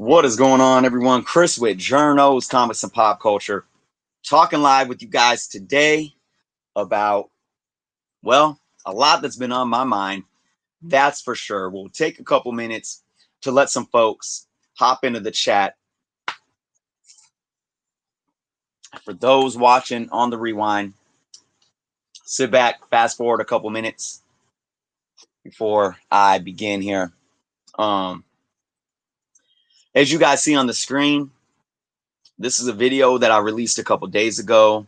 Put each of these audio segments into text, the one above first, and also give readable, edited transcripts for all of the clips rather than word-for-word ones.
What is going on, everyone? Chris with Journos, Comics, and Pop Culture, talking live with you guys today about, well, a lot that's been on my mind. That's for sure. We'll take a couple minutes to let some folks hop into the chat. For those watching on the rewind, sit back, fast forward a couple minutes before I begin here. As you guys see on the screen, this is a video that I released a couple days ago.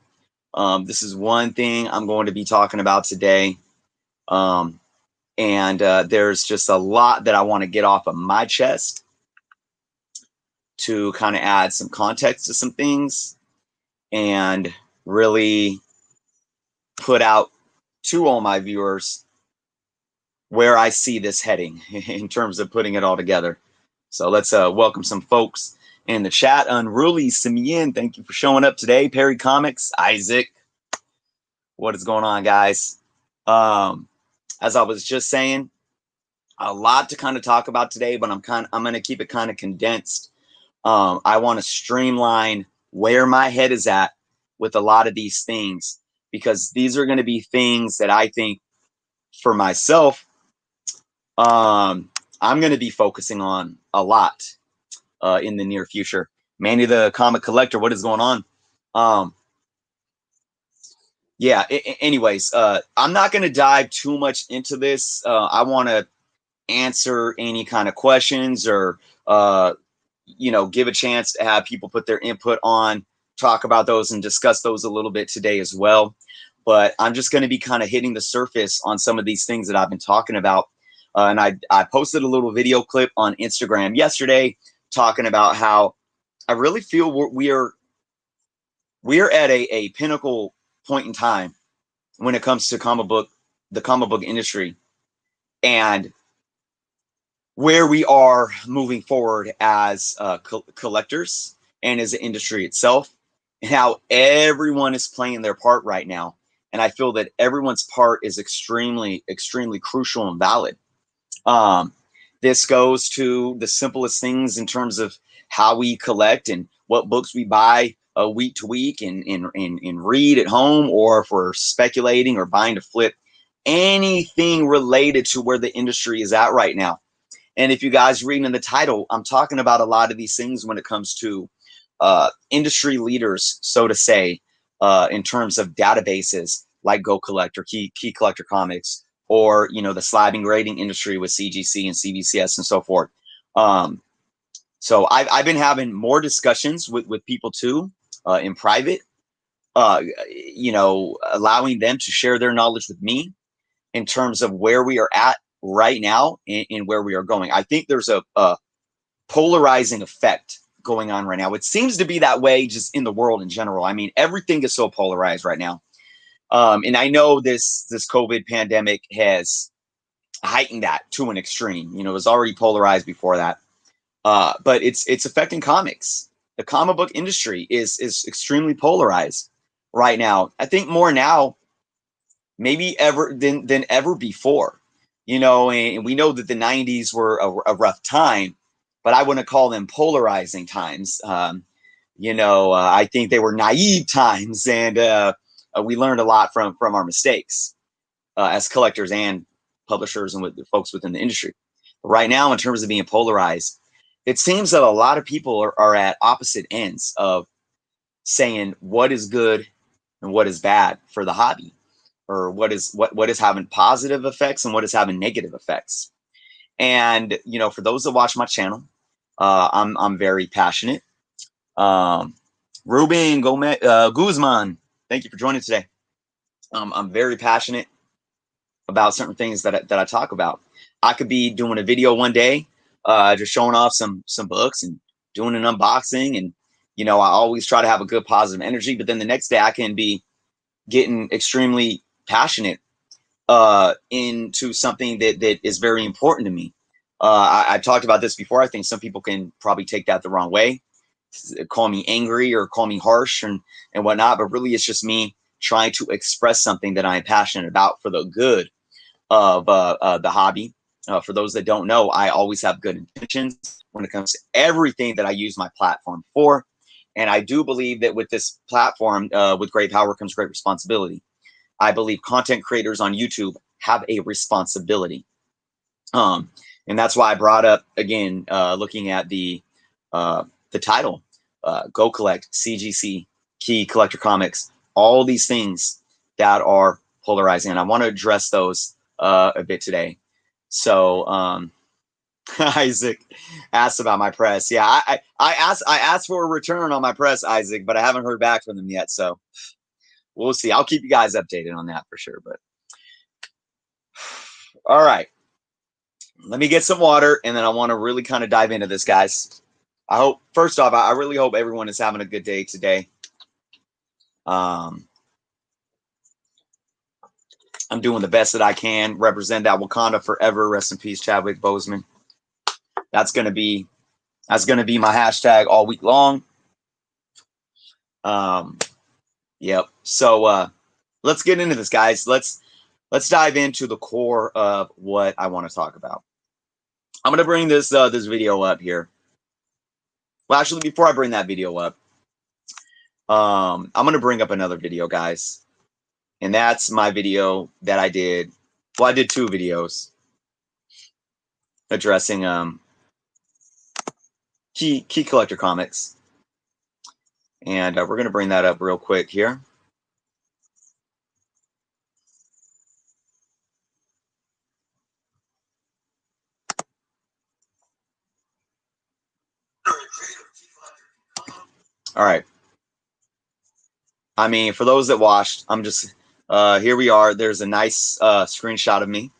This is one thing I'm going to be talking about today. There's just a lot that I want to get off of my chest to kind of add some context to some things and really put out to all my viewers where I see this heading in terms of putting it all together. So let's welcome some folks in the chat. Unruly Simeon, thank you for showing up today. Perry Comics, Isaac, what is going on, guys? As I was just saying, a lot to kind of talk about today, but I'm going to keep it kind of condensed. I want to streamline where my head is at with a lot of these things, because these are going to be things that I think for myself, I'm going to be focusing on a lot in the near future. Manny the Comic Collector, what is going on? Yeah, anyways, I'm not going to dive too much into this. I want to answer any kind of questions or, give a chance to have people put their input on, talk about those and discuss those a little bit today as well. But I'm just going to be kind of hitting the surface on some of these things that I've been talking about. And I posted a little video clip on Instagram yesterday talking about how I really feel we're at a pinnacle point in time when it comes to the comic book industry, and where we are moving forward as collectors and as an industry itself, and how everyone is playing their part right now. And I feel that everyone's part is extremely, extremely crucial and valid. This goes to the simplest things in terms of how we collect and what books we buy week to week and read at home, or if we're speculating or buying to flip, anything related to where the industry is at right now. And if you guys read in the title, I'm talking about a lot of these things when it comes to industry leaders, so to say, in terms of databases like Go Collector, Key Collector Comics, or, the slabbing grading industry with CGC and CBCS and so forth. So I've been having more discussions with people too, in private, allowing them to share their knowledge with me in terms of where we are at right now and where we are going. I think there's a polarizing effect going on right now. It seems to be that way just in the world in general. I mean, everything is so polarized right now. And I know this COVID pandemic has heightened that to an extreme. It was already polarized before that. But it's affecting comics. The comic book industry is extremely polarized right now. I think more now, maybe ever than ever before. And we know that the 90s were a rough time, but I wouldn't call them polarizing times. I think they were naive times, and we learned a lot from our mistakes as collectors and publishers and with the folks within the industry. But right now, in terms of being polarized, it seems that a lot of people are at opposite ends of saying what is good and what is bad for the hobby, or what is having positive effects and what is having negative effects. And for those that watch my channel, I'm very passionate. Ruben Gomez, Guzman, thank you for joining today. I'm very passionate about certain things that I talk about. I could be doing a video one day, just showing off some books and doing an unboxing, and I always try to have a good positive energy. But then the next day, I can be getting extremely passionate into something that is very important to me. I talked about this before. I think some people can probably take that the wrong way, call me angry or call me harsh and whatnot. But really, it's just me trying to express something that I'm passionate about for the good of the hobby. For those that don't know, I always have good intentions. when it comes to everything that I use my platform for. And I do believe that with this platform, with great power comes great responsibility. I believe content creators on YouTube have a responsibility. And that's why I brought up, again, looking at the title, Go Collect, CGC, Key Collector Comics, all these things that are polarizing. And I want to address those a bit today. So Isaac asked about my press. Yeah, I asked for a return on my press, Isaac, but I haven't heard back from them yet. So we'll see. I'll keep you guys updated on that for sure. But all right, let me get some water, and then I want to really kind of dive into this, guys. I hope, first off, I really hope everyone is having a good day today. I'm doing the best that I can. Represent that Wakanda forever. Rest in peace, Chadwick Boseman. That's gonna be my hashtag all week long. Yep. So let's get into this, guys. Let's dive into the core of what I want to talk about. I'm gonna bring this video up here. Well, actually, before I bring that video up, I'm gonna bring up another video, guys. And that's my video that I did. Well, I did 2 videos addressing key collector comics. And we're going to bring that up real quick here. All right. I mean, for those that watched, I'm just here we are. There's a nice screenshot of me,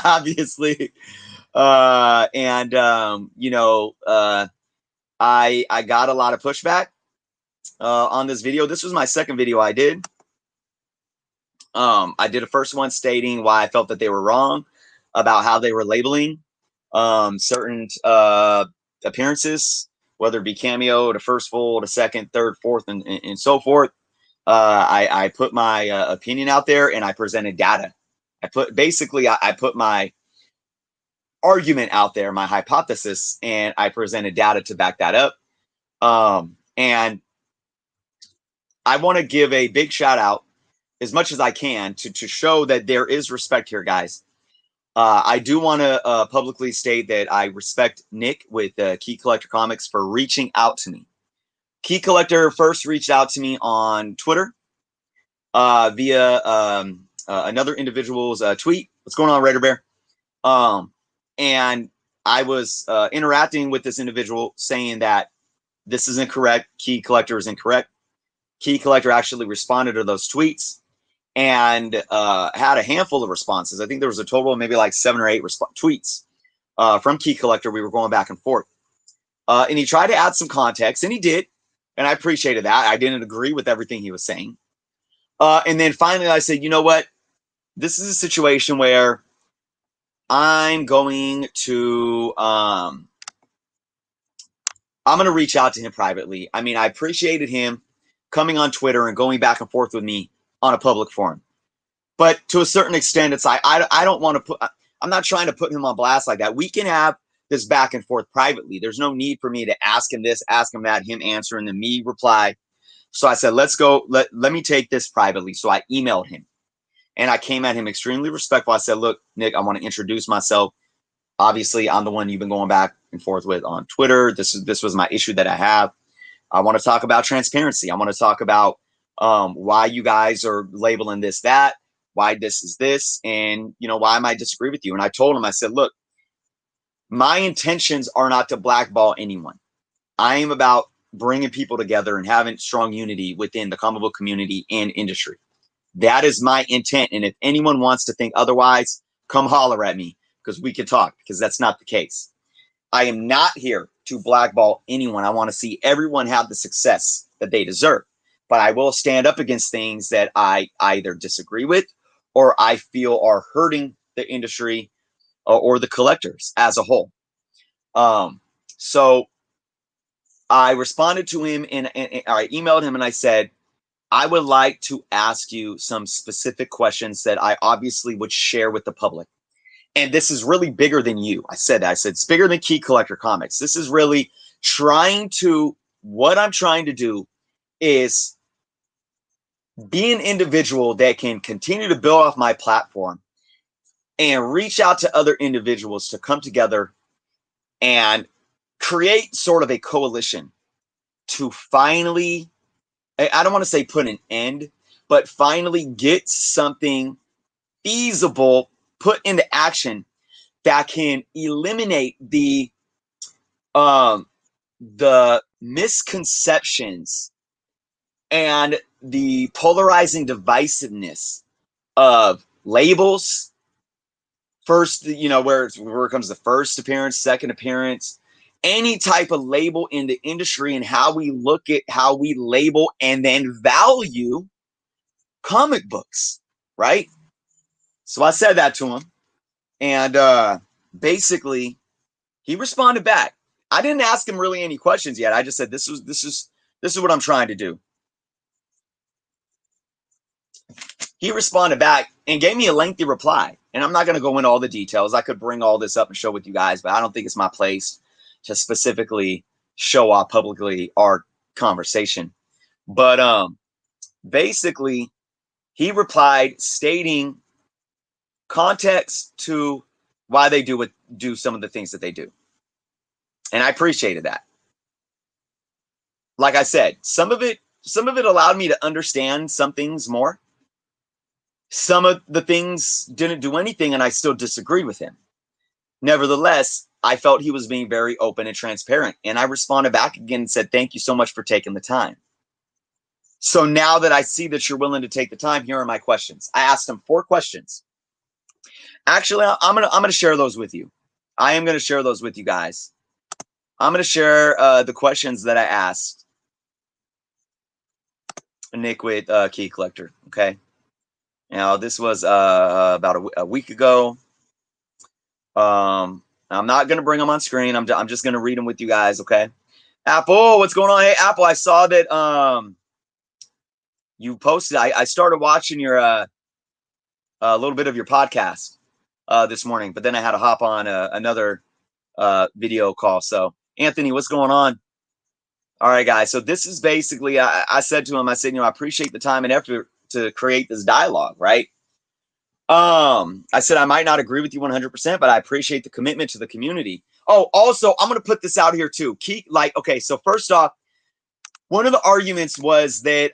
obviously. You know, I got a lot of pushback on this video. This was my second video I did. I did a first one stating why I felt that they were wrong about how they were labeling certain appearances, whether it be cameo, to first full, to second, third, fourth, and so forth. I put my opinion out there, and I presented data. I put my argument out there, my hypothesis, and I presented data to back that up. And I want to give a big shout out as much as I can to show that there is respect here, guys. I do want to publicly state that I respect Nick with Key Collector Comics for reaching out to me. Key Collector first reached out to me on Twitter via another individual's tweet. What's going on, Raider Bear? And I was interacting with this individual saying that this is incorrect. Key Collector is incorrect. Key Collector actually responded to those tweets and had a handful of responses. I think there was a total of maybe like 7 or 8 tweets from Key Collector. We were going back and forth. And he tried to add some context, and he did. And I appreciated that. I didn't agree with everything he was saying. And then finally I said, you know what? This is a situation where I'm going to reach out to him privately. I mean, I appreciated him coming on Twitter and going back and forth with me on a public forum. But to a certain extent, it's like, I don't want to I'm not trying to put him on blast like that. We can have this back and forth privately. There's no need for me to ask him this, ask him that, him answer, and then me reply. So I said, let's go, let me take this privately. So I emailed him, and I came at him extremely respectful. I said, look, Nick, I want to introduce myself. Obviously, I'm the one you've been going back and forth with on Twitter. This was my issue that I have. I want to talk about transparency. I want to talk about why you guys are labeling this, that, why this is this, and, you know, why I might disagree with you. And I told him, I said, look, my intentions are not to blackball anyone. I am about bringing people together and having strong unity within the comic book community and industry. That is my intent. And if anyone wants to think otherwise, come holler at me, because we can talk, because that's not the case. I am not here to blackball anyone. I want to see everyone have the success that they deserve. But I will stand up against things that I either disagree with or I feel are hurting the industry or the collectors as a whole. So I responded to him and I emailed him and I said, I would like to ask you some specific questions that I obviously would share with the public. And this is really bigger than you. I said it's bigger than Key Collector Comics. This is really what I'm trying to do is be an individual that can continue to build off my platform and reach out to other individuals to come together and create sort of a coalition to finally, I don't want to say put an end, but finally get something feasible put into action that can eliminate the misconceptions and the polarizing divisiveness of labels. First, where it comes to first appearance, second appearance, any type of label in the industry, and how we look at how we label and then value comic books, right? So I said that to him, and basically he responded back. I didn't ask him really any questions yet. I just said this is what I'm trying to do. He responded back and gave me a lengthy reply. And I'm not going to go into all the details. I could bring all this up and show with you guys, but I don't think it's my place to specifically show off publicly our conversation. But basically, he replied stating context to why they do some of the things that they do. And I appreciated that. Like I said, some of it allowed me to understand some things more. Some of the things didn't do anything, and I still disagreed with him. Nevertheless, I felt he was being very open and transparent, and I responded back again and said, thank you so much for taking the time. So now that I see that you're willing to take the time, here are my questions. I asked him 4 questions. Actually, I'm gonna share those with you. I am gonna share those with you guys. I'm gonna share the questions that I asked Nick with Key Collector. Okay. Now, this was about a week ago. I'm not going to bring them on screen. I'm just going to read them with you guys, okay? Apple, what's going on? Hey, Apple, I saw that you posted. I started watching your a little bit of your podcast this morning, but then I had to hop on another video call. So, Anthony, what's going on? All right, guys. So this is basically, I said to him, I said, I appreciate the time and effort to create this dialogue, right? I said I might not agree with you 100%, but I appreciate the commitment to the community. Oh, also, I'm going to put this out here too. Okay, so first off, one of the arguments was that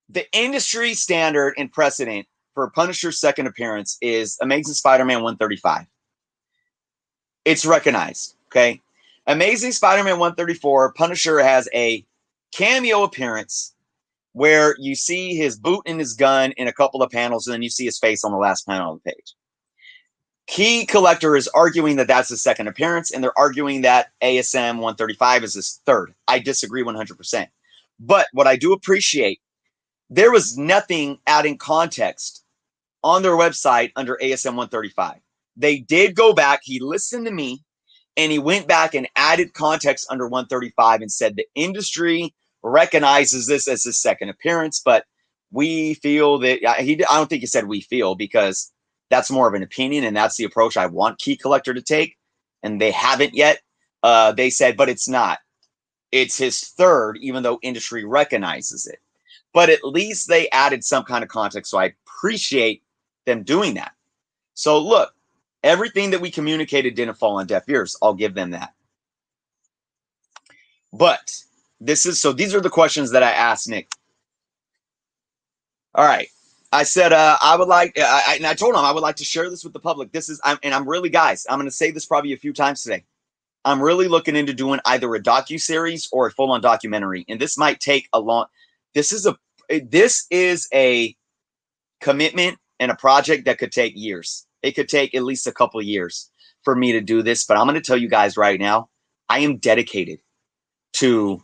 the industry standard and precedent for Punisher's second appearance is Amazing Spider-Man 135. It's recognized, okay? Amazing Spider-Man 134, Punisher has a cameo appearance where you see his boot and his gun in a couple of panels, and then you see his face on the last panel of the page. Key Collector is arguing that that's his second appearance, and they're arguing that ASM 135 is his third. I disagree 100%. But what I do appreciate, there was nothing adding context on their website under ASM 135. They did go back. He listened to me, and he went back and added context under 135 and said the industry recognizes this as his second appearance, but we feel that I don't think he said we feel, because that's more of an opinion, and that's the approach I want Key Collector to take, and they haven't yet. They said, but it's not. It's his third, even though industry recognizes it. But at least they added some kind of context, so I appreciate them doing that. So look, everything that we communicated didn't fall on deaf ears. I'll give them that. But these are the questions that I asked Nick. All right. I said, I would like, and I told him I would like to share this with the public. I'm really, guys, I'm going to say this probably a few times today. I'm really looking into doing either a docu-series or a full-on documentary. And this might take this is a commitment and a project that could take years. It could take at least a couple of years for me to do this. But I'm going to tell you guys right now, I am dedicated to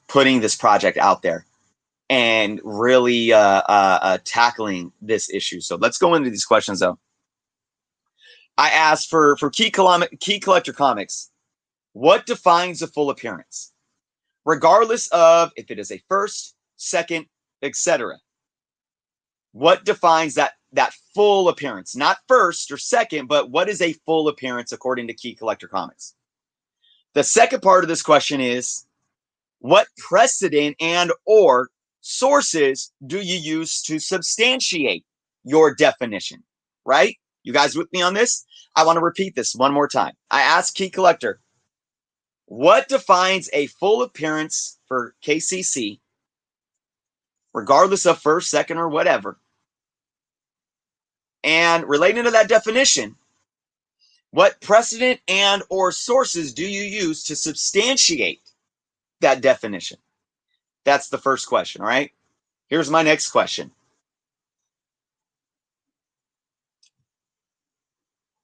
putting this project out there and really tackling this issue. So let's go into these questions, though. I asked for Key Collector Comics, what defines a full appearance? Regardless of if it is a first, second, etc. What defines that that full appearance, not first or second, but what is a full appearance according to Key Collector Comics? The second part of this question is, what precedent and or sources do you use to substantiate your definition, right? You guys with me on this? I want to repeat this one more time. I asked Key Collector, what defines a full appearance for KCC, regardless of first, second, or whatever? And relating to that definition, what precedent and or sources do you use to substantiate that definition? That's the first question, all right? Here's my next question.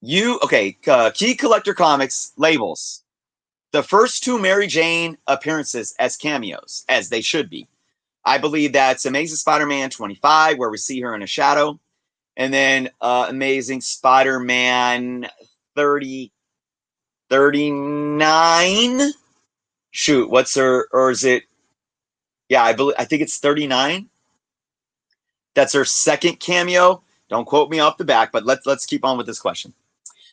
Key Collector Comics labels the first two Mary Jane appearances as cameos, as they should be. I believe that's Amazing Spider-Man 25, where we see her in a shadow, and then Amazing Spider-Man 39. Shoot, what's her, or is it? Yeah, I think it's 39. That's her second cameo. Don't quote me off the back, but let's keep on with this question.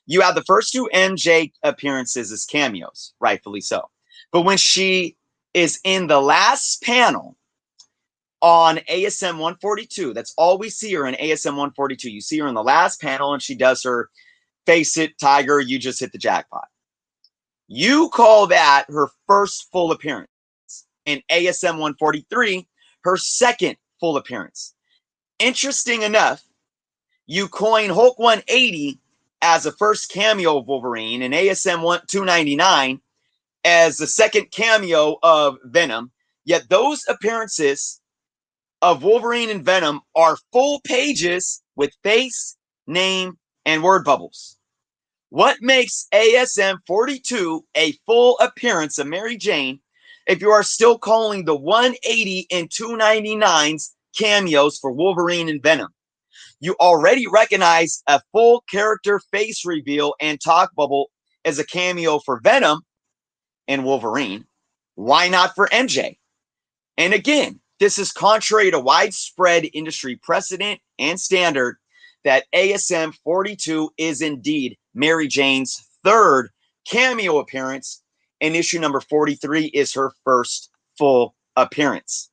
You have the first two MJ appearances as cameos, rightfully so. But when she is in the last panel on ASM 142, that's all we see her in ASM 142. You see her in the last panel and she does her face it, tiger, you just hit the jackpot. You call that her first full appearance. In ASM 143, her second full appearance. Interesting enough, you coin Hulk 180 as a first cameo of Wolverine, and ASM 299 as the second cameo of Venom, yet those appearances of Wolverine and Venom are full pages with face, name, and word bubbles. What makes ASM 42 a full appearance of Mary Jane if you are still calling the 180 and 299s cameos for Wolverine and Venom? You already recognize a full character face reveal and talk bubble as a cameo for Venom and Wolverine. Why not for MJ? And again, this is contrary to widespread industry precedent and standard that ASM 42 is indeed Mary Jane's third cameo appearance, and issue number 43 is her first full appearance.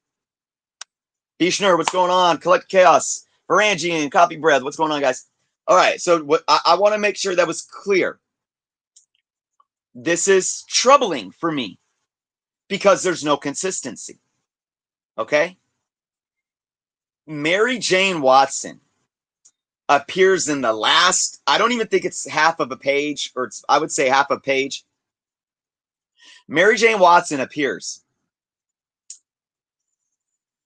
Bishner, what's going on? Collect Chaos, Varangian, Copy Breath, what's going on, guys? All right, so what I want to make sure that was clear. This is troubling for me because there's no consistency. Okay? Mary Jane Watson appears in the last, I don't even think it's half of a page, or I would say half a page. Mary Jane Watson appears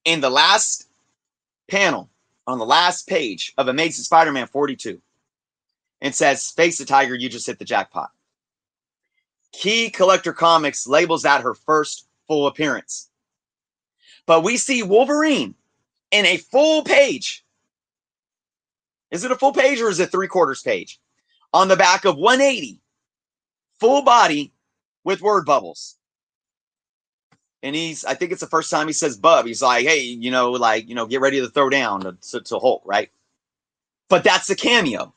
in the last panel on the last page of Amazing Spider-Man 42 and says, face the tiger, you just hit the jackpot. Key Collector Comics labels that her first full appearance. But we see Wolverine in a full page. Is it a full page or is it 3/4 page? On the back of 180, full body with word bubbles. And I think it's the first time he says bub. He's like, hey, get ready to throw down to Hulk, right? But that's the cameo.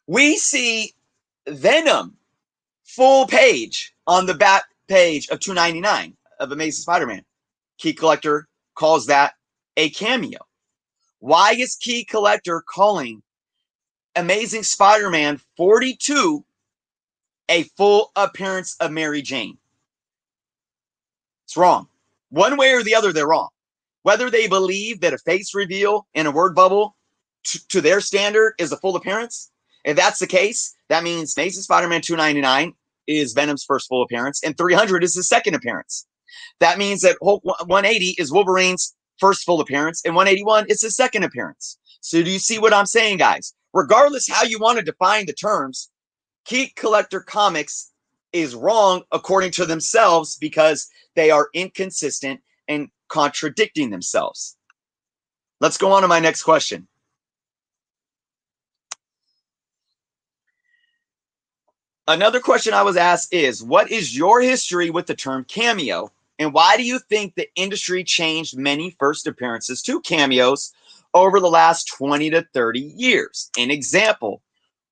We see Venom full page on the back page of 299 of Amazing Spider-Man. Key Collector calls that a cameo. Why is Key Collector calling Amazing Spider-Man 42 a full appearance of Mary Jane? It's wrong. One way or the other, they're wrong. Whether they believe that a face reveal and a word bubble to their standard is a full appearance, if that's the case, that means Amazing Spider-Man 299 is Venom's first full appearance and 300 is his second appearance. That means that Hulk 180 is Wolverine's first full appearance and 181 is his second appearance. So do you see what I'm saying, guys? Regardless how you want to define the terms, Key Collector Comics is wrong according to themselves because they are inconsistent and contradicting themselves. Let's go on to my next question. Another question I was asked is, what is your history with the term cameo? And why do you think the industry changed many first appearances to cameos over the last 20 to 30 years. An example,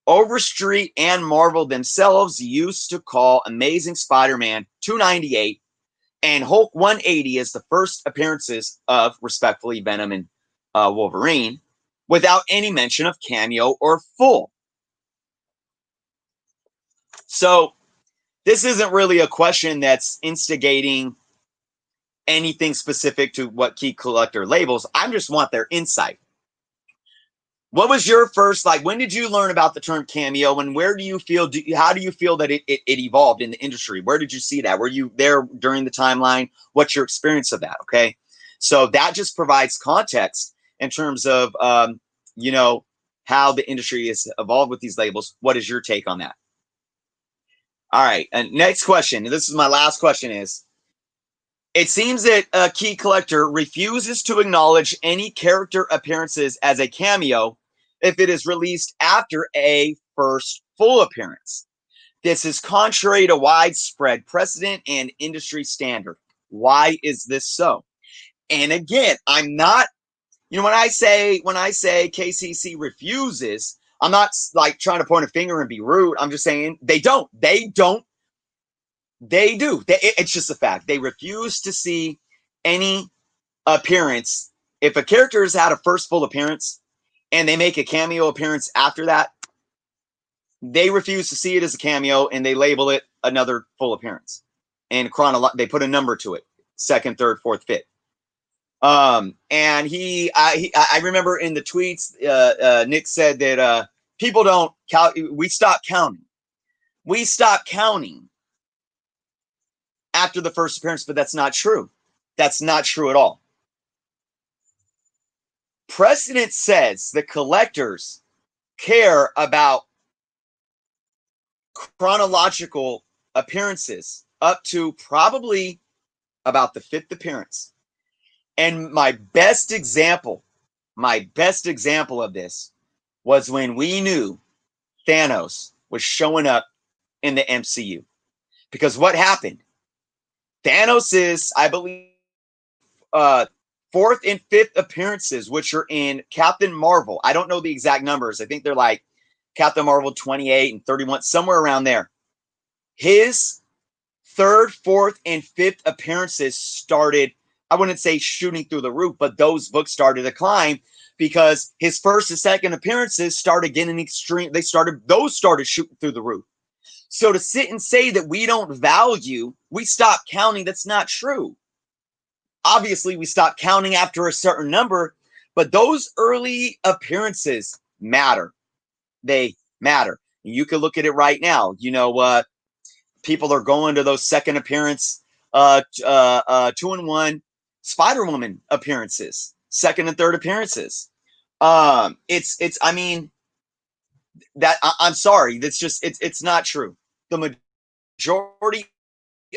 Overstreet and Marvel themselves used to call Amazing Spider-Man 298 and Hulk 180 as the first appearances of, respectfully, Venom and Wolverine, without any mention of cameo or full. So this isn't really a question that's instigating anything specific to what key collector labels. I just want their insight. What was your first, like, when did you learn about the term cameo, and where do you feel, how do you feel that it evolved in the industry? Where did you see that? Were you there during the timeline? What's your experience of that? Okay. So that just provides context in terms of, you know, how the industry has evolved with these labels. What is your take on that? All right. And next question. This is my last question is, it seems that a key collector refuses to acknowledge any character appearances as a cameo if it is released after a first full appearance. This is contrary to widespread precedent and industry standard. Why is this so? And again, I'm not, you know, when I say KCC refuses, I'm not like trying to point a finger and be rude. I'm just saying they do. It's just a fact. They refuse to see any appearance. If a character has had a first full appearance and they make a cameo appearance after that, they refuse to see it as a cameo and they label it another full appearance. And they put a number to it: second, third, fourth, fifth. And I remember in the tweets, Nick said that people don't count. We stop counting. We stop counting after the first appearance, but that's not true. That's not true at all. Precedent says that collectors care about chronological appearances up to probably about the fifth appearance. And my best example of this was when we knew Thanos was showing up in the MCU. Because what happened? Thanos is, I believe, fourth and fifth appearances, which are in Captain Marvel. I don't know the exact numbers. I think they're like Captain Marvel 28 and 31, somewhere around there. His third, fourth, and fifth appearances started, I wouldn't say shooting through the roof, but those books started to climb because his first and second appearances started getting extreme. Those started shooting through the roof. So to sit and say that we don't value, we stop counting, that's not true. Obviously, we stop counting after a certain number, but those early appearances matter. They matter. You can look at it right now. You know, people are going to those second appearance, 2-in-1 Spider-Woman appearances, second and third appearances. I mean, that I'm sorry, that's just it's not true. The majority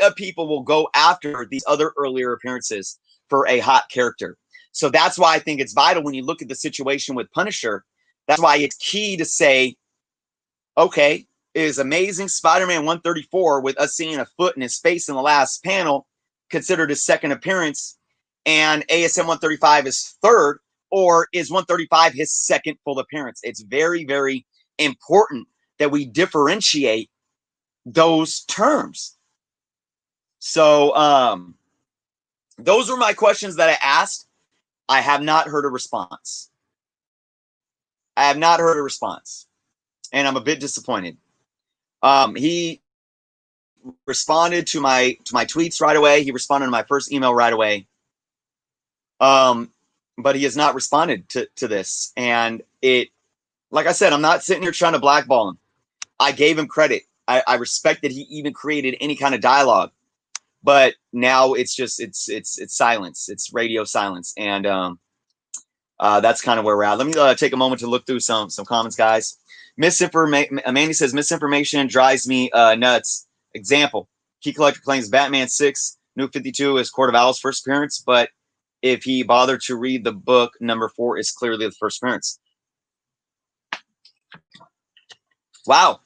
of people will go after these other earlier appearances for a hot character. So that's why I think it's vital when you look at the situation with Punisher. That's why it's key to say, okay, is Amazing Spider-Man 134 with us seeing a foot in his face in the last panel considered his second appearance, and ASM 135 is third, or is 135 his second full appearance? It's very, very important that we differentiate those terms. So those were my questions that I asked. I have not heard a response. And I'm a bit disappointed. He responded to my tweets right away. He responded to my first email right away. But he has not responded to this. And like I said, I'm not sitting here trying to blackball him. I gave him credit. I respect that he even created any kind of dialogue. But now it's just it's silence. It's radio silence. And that's kind of where we're at. Let me take a moment to look through some comments, guys. Mandy says misinformation drives me nuts. Example: Key Collector claims Batman 6 New 52 is Court of Owl's first appearance, but if he bothered to read the book, number 4 is clearly the first appearance. Wow.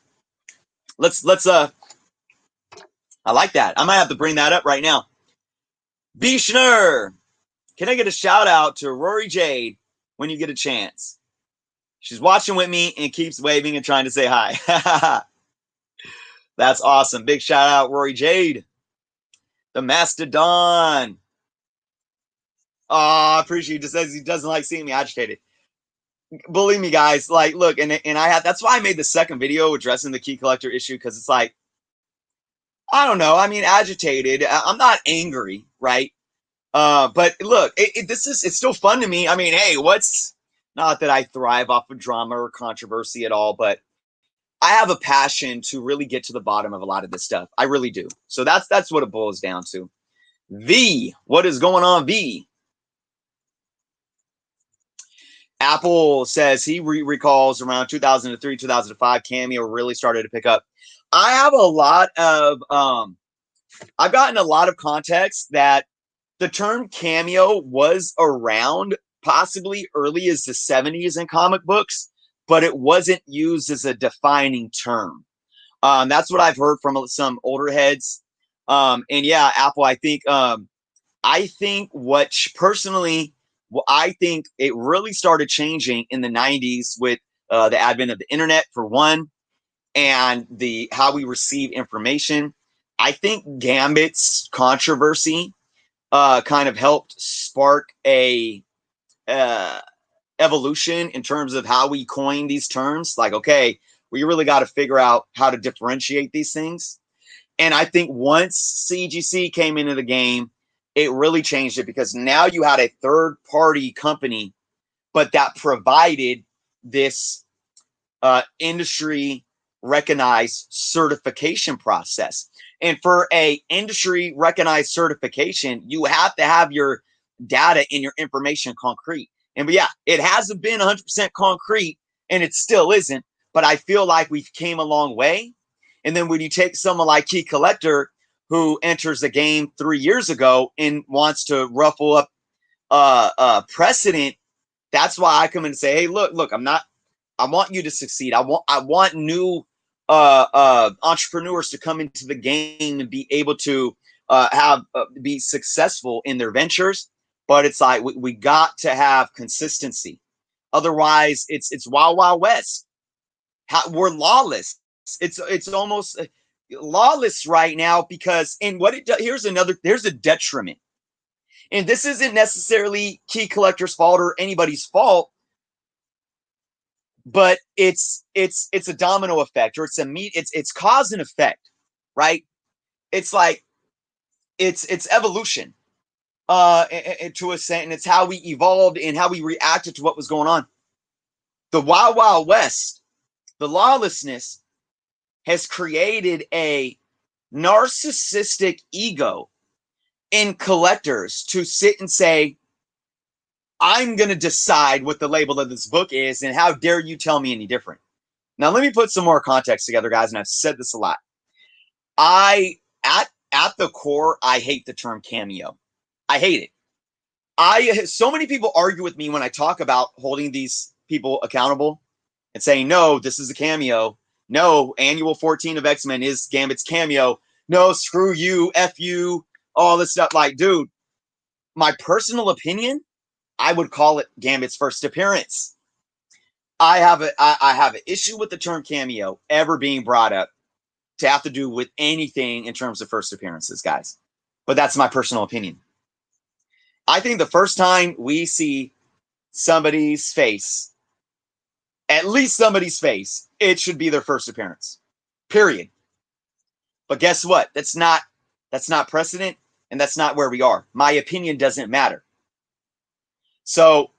Let's I like that. I might have to bring that up right now. Bishner, can I get a shout out to Rory Jade when you get a chance. She's watching with me and keeps waving and trying to say hi. That's awesome. Big shout out, Rory Jade, the Mastodon. Oh, I appreciate it. Just says he doesn't like seeing me agitated. Believe me, guys. Like, look, and I had, that's why I made the second video addressing the key collector issue, because it's like, I don't know. I mean, agitated. I'm not angry, right? But look, it's still fun to me. I mean, hey, what's not that I thrive off of drama or controversy at all, but I have a passion to really get to the bottom of a lot of this stuff. I really do. So that's what it boils down to. V, what is going on, V? Apple says he recalls around 2003, 2005, Cameo really started to pick up. I have a lot of, I've gotten a lot of context that the term cameo was around possibly early as the 70s in comic books, but it wasn't used as a defining term. That's what I've heard from some older heads. And yeah, Apple, I think what personally, well, I think it really started changing in the 90s with the advent of the internet, for one, and the how we receive information. I think Gambit's controversy kind of helped spark a evolution in terms of how we coin these terms. Like, okay, we really got to figure out how to differentiate these things. And I think once CGC came into the game, it really changed it, because now you had a third party company, but that provided this industry recognized certification process. And for a industry recognized certification, you have to have your data and your information concrete. And but yeah, it hasn't been 100% concrete, and it still isn't. But I feel like we've came a long way. And then when you take someone like Key Collector, who enters the game 3 years ago and wants to ruffle up precedent, that's why I come in and say, hey, look, I want you to succeed. I want new entrepreneurs to come into the game and be able to be successful in their ventures. But it's like we got to have consistency. Otherwise, it's wild, wild west. We're lawless. It's almost lawless right now, because in what it does, there's a detriment. And this isn't necessarily Key Collector's fault or anybody's fault, but it's a domino effect, or it's cause and effect, right? It's like it's evolution to a sense, and it's how we evolved and how we reacted to what was going on. The wild, wild west, the lawlessness, has created a narcissistic ego in collectors to sit and say, I'm going to decide what the label of this book is, and how dare you tell me any different. Now, let me put some more context together, guys, and I've said this a lot. At the core, I hate the term cameo. I hate it. So many people argue with me when I talk about holding these people accountable and saying, no, this is a cameo. No, annual 14 of X-Men is Gambit's cameo. No, screw you, F you, all this stuff. Like, dude, my personal opinion, I would call it Gambit's first appearance. I have an issue with the term cameo ever being brought up to have to do with anything in terms of first appearances, guys. But that's my personal opinion. I think the first time we see somebody's face, at least somebody's face, it should be their first appearance. Period. But guess what? That's not precedent, and that's not where we are. My opinion doesn't matter. So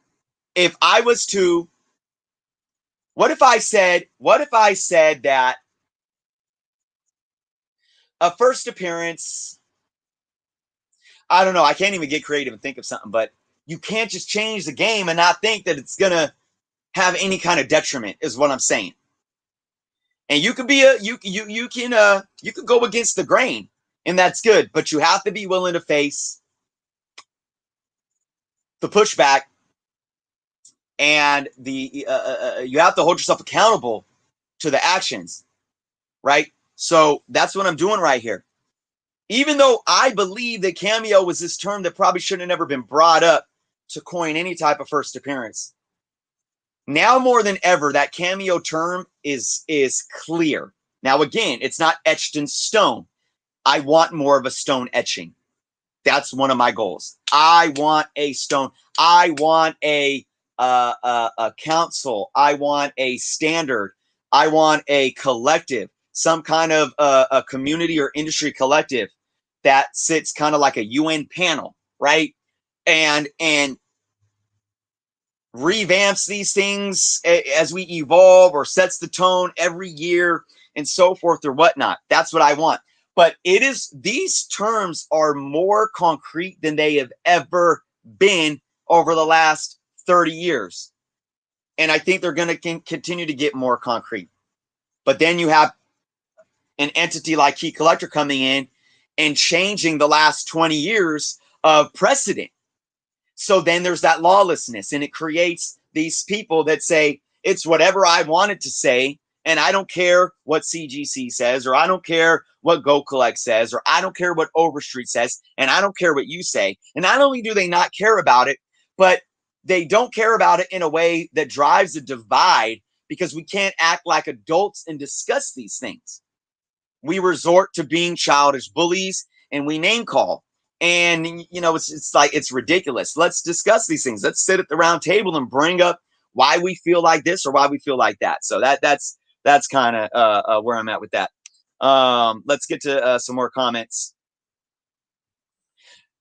if I was to, what if I said that a first appearance, I don't know, I can't even get creative and think of something, but you can't just change the game and not think that it's going to have any kind of detriment, is what I'm saying. And you could be you could go against the grain, and that's good, but you have to be willing to face the pushback, and you have to hold yourself accountable to the actions, right? So that's what I'm doing right here. Even though I believe that cameo was this term that probably should have never been brought up to coin any type of first appearance, Now more than ever, that cameo term is clear. Now again, it's not etched in stone. I want more of a stone etching. That's one of my goals. I want a stone. I want a council. I want a standard. I want a collective, some kind of a community or industry collective that sits kind of like a UN panel, right? And revamps these things as we evolve, or sets the tone every year and so forth or whatnot. That's what I want. But these terms are more concrete than they have ever been over the last 30 years. And I think they're going to continue to get more concrete. But then you have an entity like Key Collector coming in and changing the last 20 years of precedent. So then there's that lawlessness, and it creates these people that say, it's whatever I want it to say, and I don't care what CGC says, or I don't care what Go Collect says, or I don't care what Overstreet says, and I don't care what you say. And not only do they not care about it, but they don't care about it in a way that drives a divide, because we can't act like adults and discuss these things. We resort to being childish bullies, and we name call. And it's like, it's ridiculous. Let's discuss these things. Let's sit at the round table and bring up why we feel like this or why we feel like that. So that's kind of where I'm at with that. Let's get to some more comments.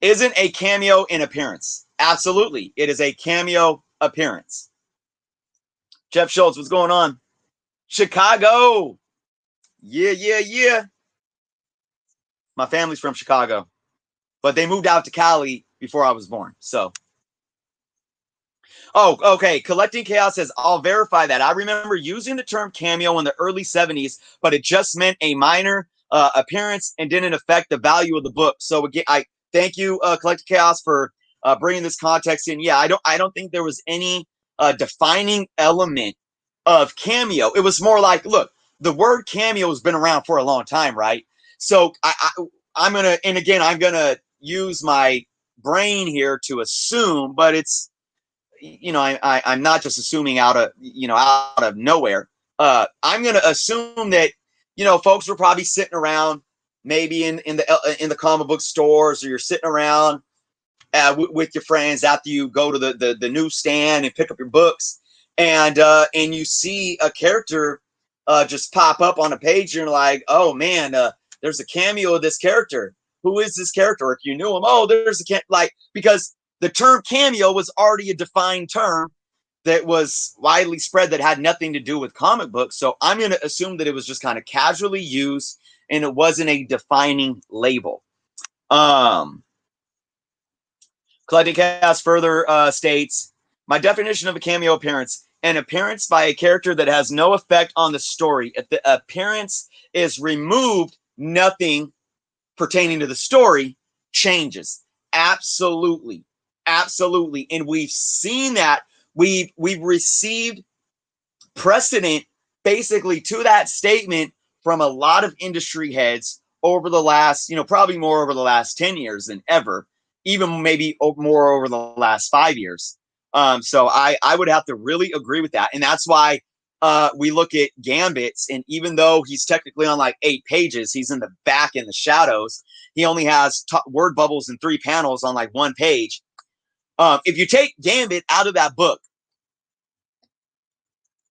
Isn't a cameo in appearance? Absolutely, it is a cameo appearance. Jeff Schultz, what's going on? Chicago. Yeah. My family's from Chicago, but they moved out to Cali before I was born. So, oh, okay. Collecting Chaos says, I'll verify that. I remember using the term cameo in the early 70s, but it just meant a minor appearance and didn't affect the value of the book. So again, I thank you, Collecting Chaos, for bringing this context in. Yeah, I don't think there was any defining element of cameo. It was more like, look, the word cameo has been around for a long time, right? So I'm gonna use my brain here to assume, but it's, I'm not just assuming out of nowhere. I'm gonna assume that folks were probably sitting around, maybe in the comic book stores, or you're sitting around with your friends after you go to the newsstand and pick up your books, and you see a character just pop up on a page, and you're like, oh man, there's a cameo of this character. Who is this character? Or if you knew him, oh, there's because the term cameo was already a defined term that was widely spread, that had nothing to do with comic books. So I'm going to assume that it was just kind of casually used, and it wasn't a defining label. Collecting Chaos further states, my definition of a cameo appearance: an appearance by a character that has no effect on the story. If the appearance is removed, nothing pertaining to the story changes. Absolutely. And we've seen that. We've received precedent basically to that statement from a lot of industry heads over the last, probably more over the last 10 years than ever, even maybe more over the last 5 years. So I would have to really agree with that. And that's why we look at Gambit's, and even though he's technically on like 8 pages, he's in the back in the shadows. He only has word bubbles and 3 panels on like 1 page. If you take Gambit out of that book,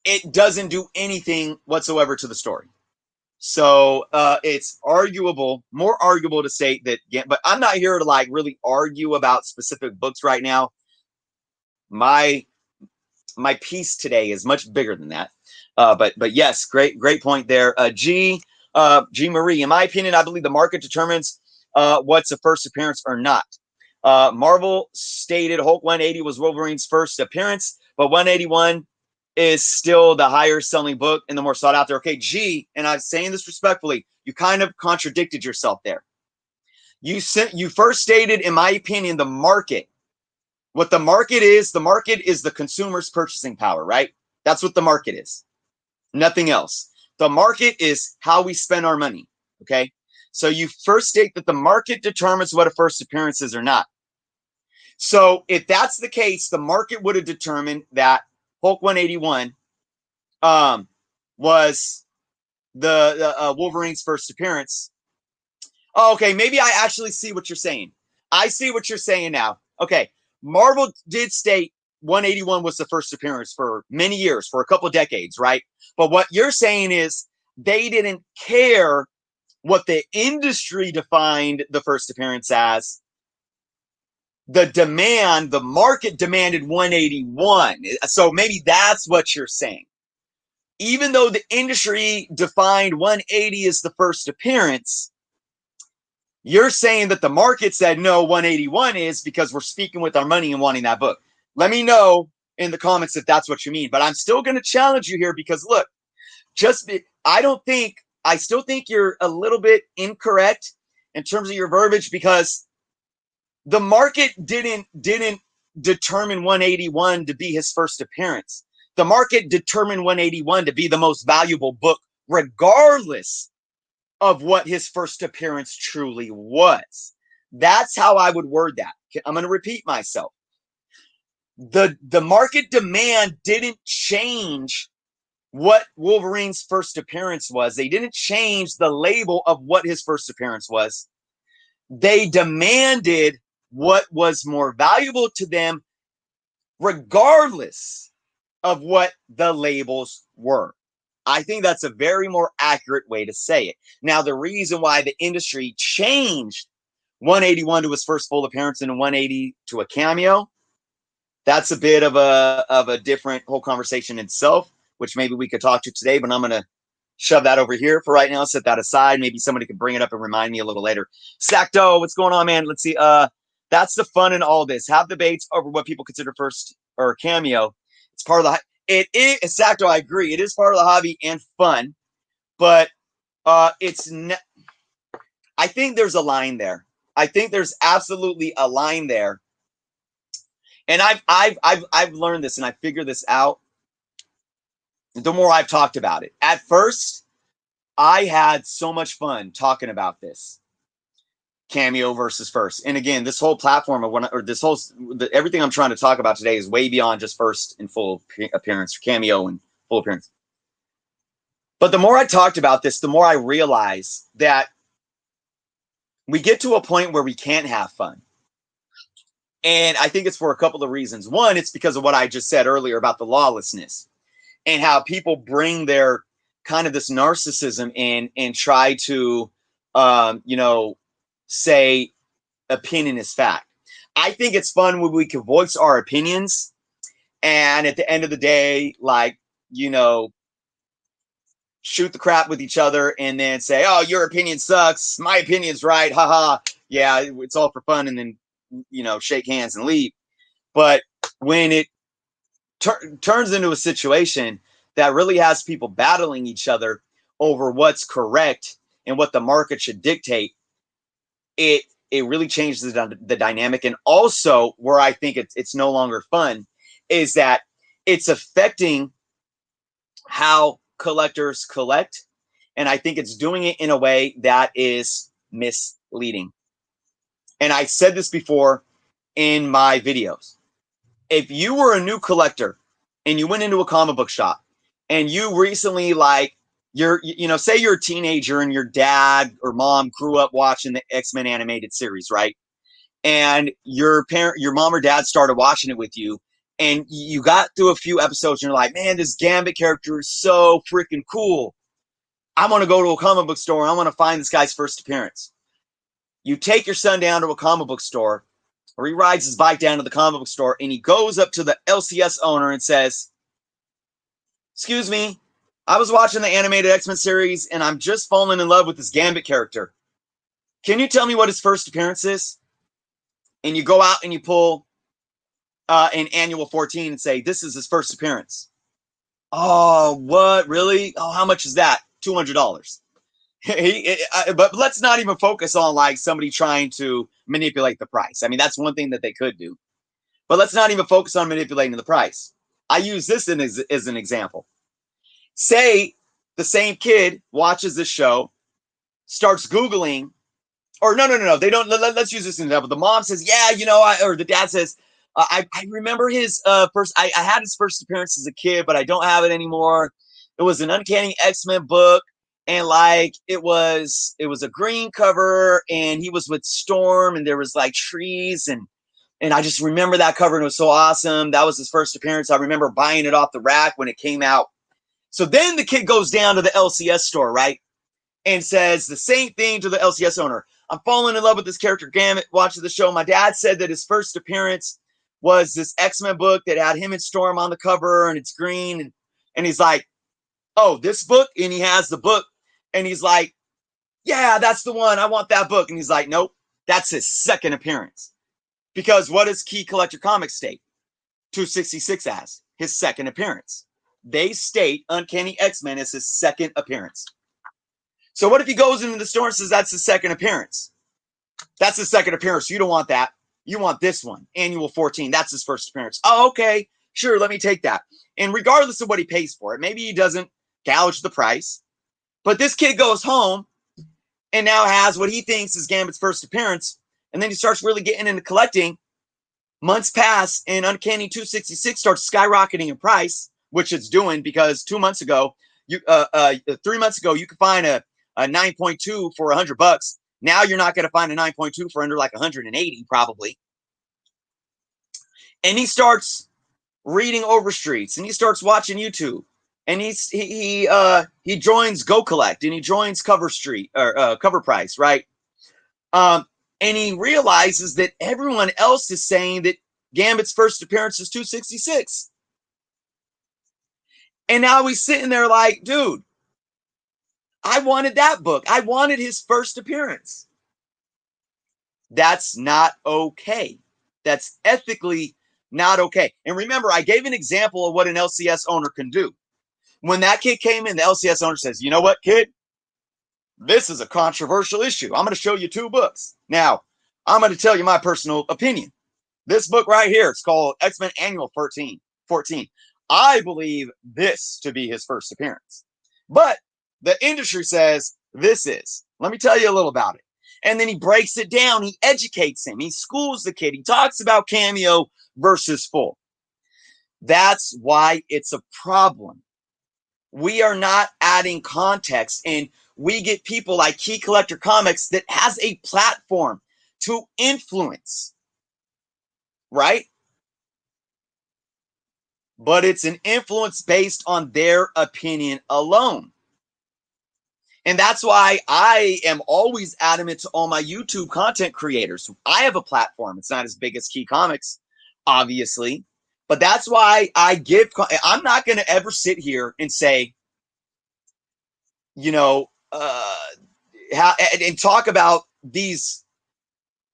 it doesn't do anything whatsoever to the story. So it's more arguable to say that, but I'm not here to like really argue about specific books right now. My piece today is much bigger than that. But yes, great point there. G Marie, in my opinion, I believe the market determines what's a first appearance or not. Marvel stated Hulk 180 was Wolverine's first appearance, but 181 is still the higher selling book and the more sought after. Okay, G, and I'm saying this respectfully, you kind of contradicted yourself there. You first stated, in my opinion, the market. What the market is the consumer's purchasing power, right? That's what the market is. Nothing else. The market is how we spend our money, okay? So you first state that the market determines what a first appearance is or not. So if that's the case, the market would have determined that Hulk 181 was the Wolverine's first appearance. Oh, okay, maybe I actually see what you're saying. I see what you're saying now. Okay, Marvel did state 181 was the first appearance for many years, for a couple of decades, right? But what you're saying is they didn't care what the industry defined the first appearance as. The market demanded 181. So maybe that's what you're saying. Even though the industry defined 180 as the first appearance, you're saying that the market said no, 181 is, because we're speaking with our money and wanting that book. Let me know in the comments if that's what you mean. But I'm still going to challenge you here because look, I still think you're a little bit incorrect in terms of your verbiage, because the market didn't determine 181 to be his first appearance. The market determined 181 to be the most valuable book, regardless of what his first appearance truly was. That's how I would word that. I'm going to repeat myself. The market demand didn't change what Wolverine's first appearance was. They didn't change the label of what his first appearance was. They demanded what was more valuable to them, regardless of what the labels were. I think that's a very more accurate way to say it. Now, the reason why the industry changed 181 to his first full appearance and 180 to a cameo, that's a bit of a different whole conversation itself, which maybe we could talk to today, but I'm going to shove that over here for right now, set that aside. Maybe somebody could bring it up and remind me a little later. Sacto, what's going on, man? Let's see. That's the fun in all this. Have debates over what people consider first or cameo. It's part of the it is Sacto, I agree. It is part of the hobby and fun, but it's I think there's a line there. I think there's absolutely a line there. And I've learned this and I figured this out the more I've talked about it. At first, I had so much fun talking about this cameo versus first. And again, this whole platform of everything I'm trying to talk about today is way beyond just first and full appearance, or cameo and full appearance. But the more I talked about this, the more I realized that we get to a point where we can't have fun. And I think it's for a couple of reasons. One, it's because of what I just said earlier about the lawlessness and how people bring their kind of this narcissism in and try to, say opinion is fact. I think it's fun when we can voice our opinions and at the end of the day, shoot the crap with each other and then say, oh, your opinion sucks. My opinion's right. Haha. Yeah, it's all for fun. And then, shake hands and leave. But when it turns into a situation that really has people battling each other over what's correct and what the market should dictate, it really changes the dynamic. And also where I think it's no longer fun is that it's affecting how collectors collect. And I think it's doing it in a way that is misleading. And I said this before in my videos. If you were a new collector and you went into a comic book shop and you recently say you're a teenager and your dad or mom grew up watching the X-Men animated series, right? And your mom or dad started watching it with you and you got through a few episodes and you're like, man, this Gambit character is so freaking cool. I want to go to a comic book store. I want to find this guy's first appearance. You take your son down to a comic book store, or he rides his bike down to the comic book store and he goes up to the LCS owner and says, excuse me, I was watching the animated X-Men series and I'm just falling in love with this Gambit character. Can you tell me what his first appearance is? And you go out and you pull an annual 14 and say, this is his first appearance. Oh, what? Really? Oh, how much is that? $200. But let's not even focus on somebody trying to manipulate the price. I mean, that's one thing that they could do. But let's not even focus on manipulating the price. I use this as an example. Say the same kid watches this show, starts Googling, or no. They don't. Let's use this as an example. The mom says, yeah, or the dad says, I remember his first. I had his first appearance as a kid, but I don't have it anymore. It was an Uncanny X-Men book, and like it was a green cover, and he was with Storm, and there was like trees, and I just remember that cover, and it was so awesome. That was his first appearance. I remember buying it off the rack when it came out. So then the kid goes down to the LCS store, right? And says the same thing to the LCS owner. I'm falling in love with this character Gambit, watching the show. My dad said that his first appearance was this X-Men book that had him and Storm on the cover, and it's green. And he's like, oh, this book? And he has the book. And he's like, yeah, that's the one. I want that book. And he's like, nope, that's his second appearance. Because what does Key Collector Comics state? 266 as his second appearance. They state Uncanny X-Men as his second appearance. So what if he goes into the store and says that's his second appearance? That's his second appearance. You don't want that. You want this one, Annual 14. That's his first appearance. Oh, okay. Sure, let me take that. And regardless of what he pays for it, maybe he doesn't gouge the price, but this kid goes home and now has what he thinks is Gambit's first appearance, and then he starts really getting into collecting. Months pass, and Uncanny 266 starts skyrocketing in price, which it's doing because 2 months ago, 3 months ago, you could find a 9.2 for $100. Now you're not going to find a 9.2 for under like 180 probably. And he starts reading Overstreets, and he starts watching YouTube, and he joins Go Collect, and he joins Cover Street or Cover Price, right? And he realizes that everyone else is saying that Gambit's first appearance is 266. And now he's sitting there like, dude, I wanted that book. I wanted his first appearance. That's not okay. That's ethically not okay. And remember, I gave an example of what an LCS owner can do. When that kid came in, the LCS owner says, you know what, kid? This is a controversial issue. I'm going to show you 2 books. Now, I'm going to tell you my personal opinion. This book right here, it's called X-Men Annual 14. I believe this to be his first appearance. But the industry says this is. Let me tell you a little about it. And then he breaks it down. He educates him. He schools the kid. He talks about cameo versus full. That's why it's a problem. We are not adding context, and we get people like Key Collector Comics that has a platform to influence, right? But it's an influence based on their opinion alone. And that's why I am always adamant to all my YouTube content creators. I have a platform. It's not as big as Key Comics, obviously. But that's why I'm not going to ever sit here and say, you know, and talk about these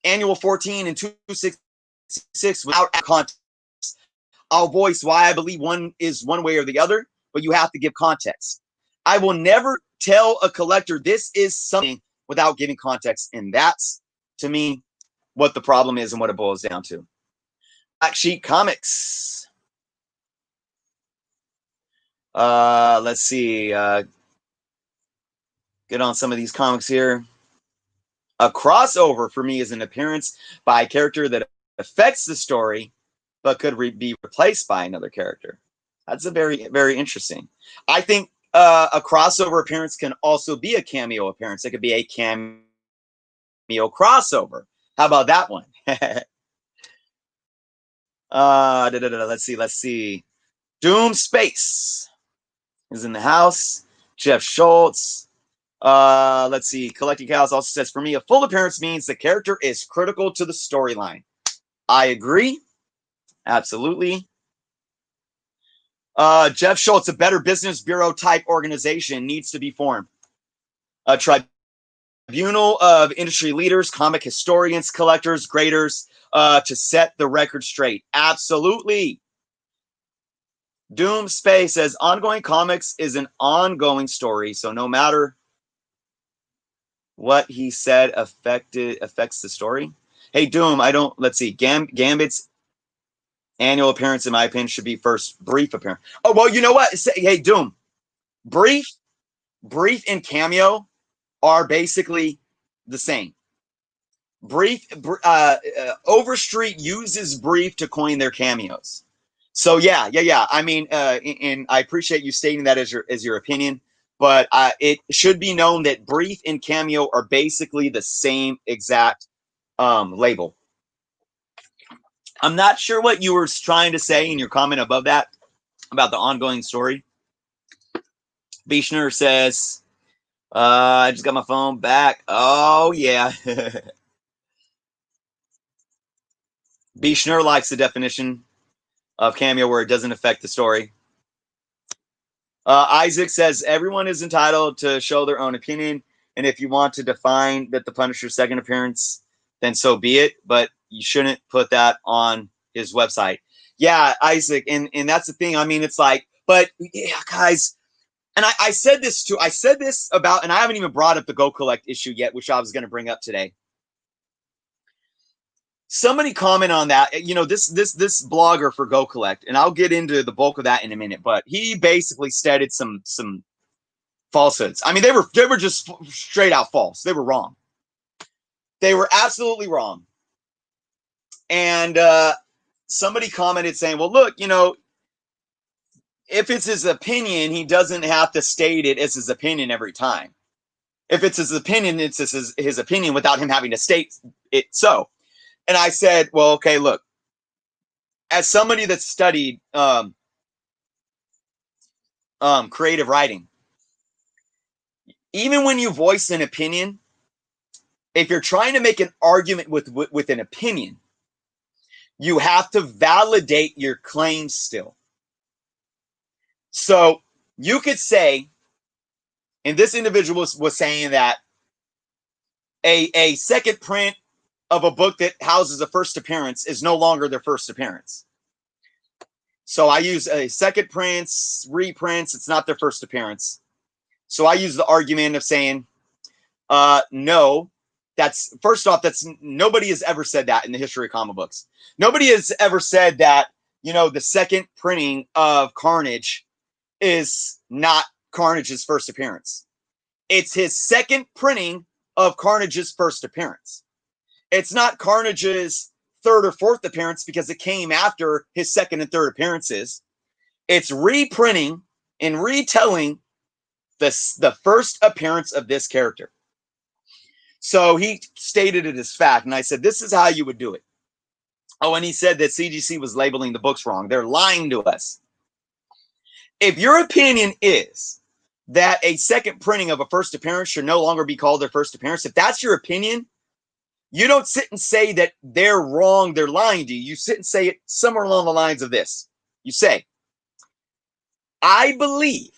Annual 14 and 266 without context. I'll voice why I believe one is one way or the other, but you have to give context. I will never tell a collector this is something without giving context. And that's, to me, what the problem is and what it boils down to. Black Sheep Comics. Let's see. Get on some of these comics here. A crossover for me is an appearance by a character that affects the story, but could be replaced by another character. That's a very, very interesting. I think a crossover appearance can also be a cameo appearance. It could be a cameo crossover. How about that one? Let's see. Doom Space is in the house. Jeff Schultz. Let's see. Collecting Cows also says, for me, a full appearance means the character is critical to the storyline. I agree. Absolutely. Jeff Schultz, a Better Business Bureau type organization needs to be formed. A tribunal of industry leaders, comic historians, collectors, graders, to set the record straight. Absolutely. Doom Space says, ongoing comics is an ongoing story, so no matter what he said affects the story. Hey, Doom, let's see. Gambit's annual appearance, in my opinion, should be first brief appearance. Oh, well, you know what? Hey, Doom, brief and cameo are basically the same. Overstreet uses brief to coin their cameos. So yeah. I mean, and I appreciate you stating that as your opinion, but it should be known that brief and cameo are basically the same exact label. I'm not sure what you were trying to say in your comment above that about the ongoing story. Bishner says, I just got my phone back. Oh yeah. Bishner likes the definition of cameo where it doesn't affect the story. Isaac says everyone is entitled to show their own opinion, and if you want to define that the Punisher's second appearance, then so be it. But you shouldn't put that on his website. Yeah, Isaac, and that's the thing. I mean, it's like, but yeah, guys, and I said this too. I said this about, and I haven't even brought up the Go Collect issue yet, which I was going to bring up today. Somebody comment on that. You know, this blogger for Go Collect, and I'll get into the bulk of that in a minute. But he basically stated some falsehoods. I mean, they were just straight out false. They were wrong. They were absolutely wrong. And somebody commented saying, "Well, look, you know, if it's his opinion, he doesn't have to state it as his opinion every time. If it's his opinion, it's his opinion without him having to state it so." And I said, "Well, okay, look. As somebody that studied creative writing, even when you voice an opinion, if you're trying to make an argument with an opinion, you have to validate your claims still. So you could say, and this individual was saying that a second print of a book that houses a first appearance is no longer their first appearance. So I use a second prints, reprints, it's not their first appearance. So I use the argument of saying, no, that's first off, that's nobody has ever said that in the history of comic books. Nobody has ever said that, you know, the second printing of Carnage is not Carnage's first appearance. It's his second printing of Carnage's first appearance. It's not Carnage's third or fourth appearance because it came after his second and third appearances. It's reprinting and retelling the first appearance of this character. So he stated it as fact, and I said, this is how you would do it. Oh, and he said that CGC was labeling the books wrong. They're lying to us. If your opinion is that a second printing of a first appearance should no longer be called their first appearance, if that's your opinion, you don't sit and say that they're wrong, they're lying to you. You sit and say it somewhere along the lines of this. You say, I believe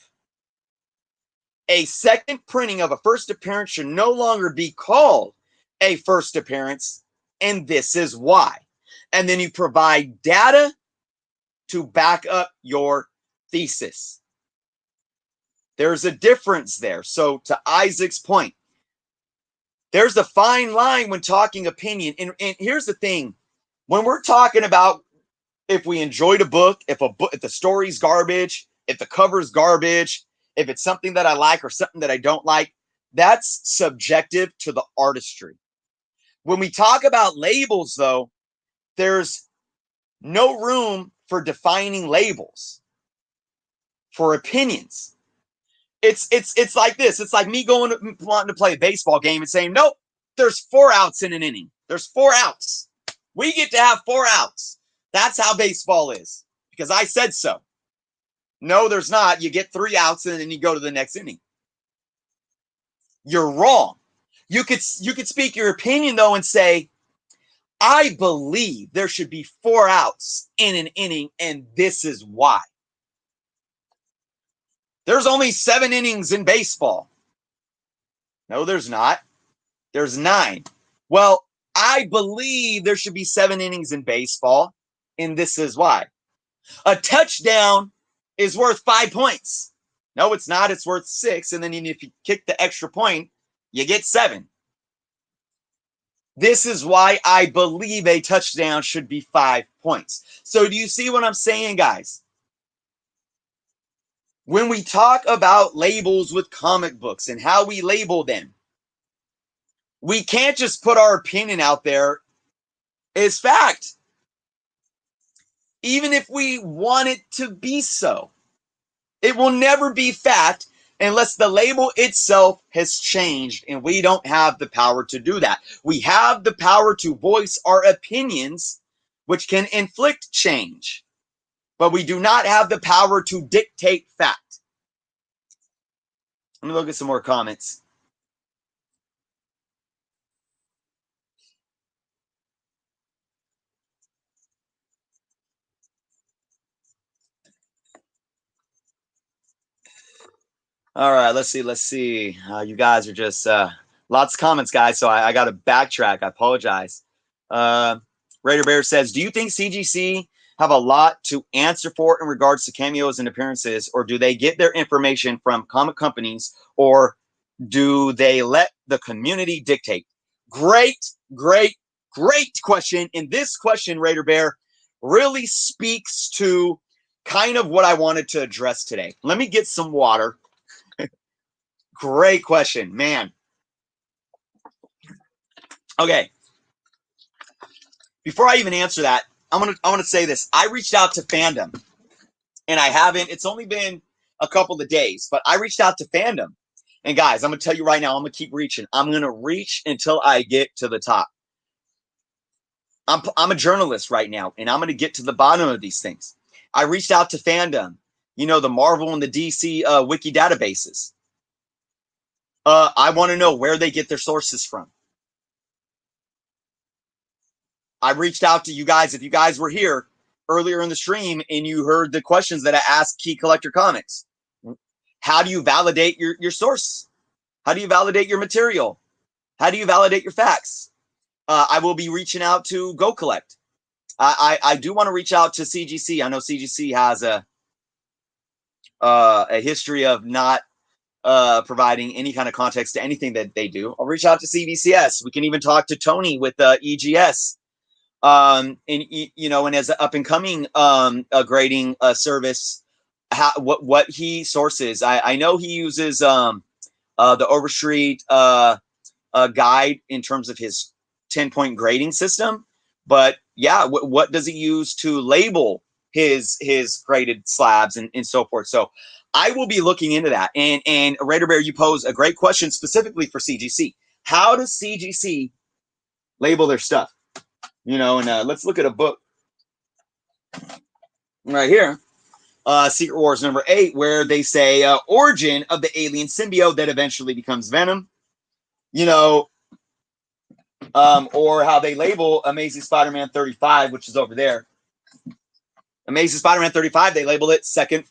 a second printing of a first appearance should no longer be called a first appearance, and this is why. And then you provide data to back up your thesis. There's a difference there. So to Isaac's point, there's a fine line when talking opinion. And here's the thing. When we're talking about if we enjoyed a book, if the story's garbage, if the cover's garbage, if it's something that I like or something that I don't like, that's subjective to the artistry. When we talk about labels, though, there's no room for defining labels for opinions. It's like this. It's like me wanting to play a baseball game and saying, nope, there's 4 outs in an inning. There's 4 outs. We get to have 4 outs. That's how baseball is because I said so. No, there's not. You get 3 outs and then you go to the next inning. You're wrong. You could speak your opinion though and say, I believe there should be 4 outs in an inning, and this is why. There's only 7 innings in baseball. No, there's not. There's 9. Well, I believe there should be 7 innings in baseball, and this is why. A touchdown is worth 5 points. No, it's not. It's worth 6. And then if you kick the extra point, you get 7. This is why I believe a touchdown should be 5 points. So do you see what I'm saying, guys? When we talk about labels with comic books and how we label them, We can't just put our opinion out there as fact, even if we want it to be so. It will never be fact unless the label itself has changed, and we don't have the power to do that. We have the power to voice our opinions, which can inflict change, but we do not have the power to dictate fact. Let me look at some more comments. All right, let's see. You guys are just lots of comments, guys. So I got to backtrack. I apologize. Raider Bear says, "Do you think CGC have a lot to answer for in regards to cameos and appearances, or do they get their information from comic companies, or do they let the community dictate?" Great question. And this question, Raider Bear, really speaks to kind of what I wanted to address today. Let me get some water. Great question, man. Okay. Before I even answer that, I want to say this. I reached out to fandom, and I haven't. It's only been a couple of days, but I reached out to fandom. And guys, I'm gonna tell you right now, I'm gonna keep reaching. I'm gonna reach until I get to the top. I'm a journalist right now, and I'm gonna get to the bottom of these things. I reached out to fandom, the Marvel and the DC wiki databases. I want to know where they get their sources from. I reached out to you guys. If you guys were here earlier in the stream and you heard the questions that I asked Key Collector Comics, how do you validate your source? How do you validate your material? How do you validate your facts? I will be reaching out to Go Collect. I do want to reach out to CGC. I know CGC has a history of not providing any kind of context to anything that they do. I'll reach out to CBCS. We can even talk to Tony with EGS. And as an up and coming grading service, what he sources. I know he uses the Overstreet guide in terms of his 10-point grading system, but yeah, what does he use to label his graded slabs and so forth? So I will be looking into that. And Raider Bear, you pose a great question specifically for CGC. How does CGC label their stuff? And let's look at a book right here, Secret Wars number 8, where they say origin of the alien symbiote that eventually becomes Venom, or how they label Amazing Spider-Man 35, which is over there. Amazing Spider-Man 35, they label it second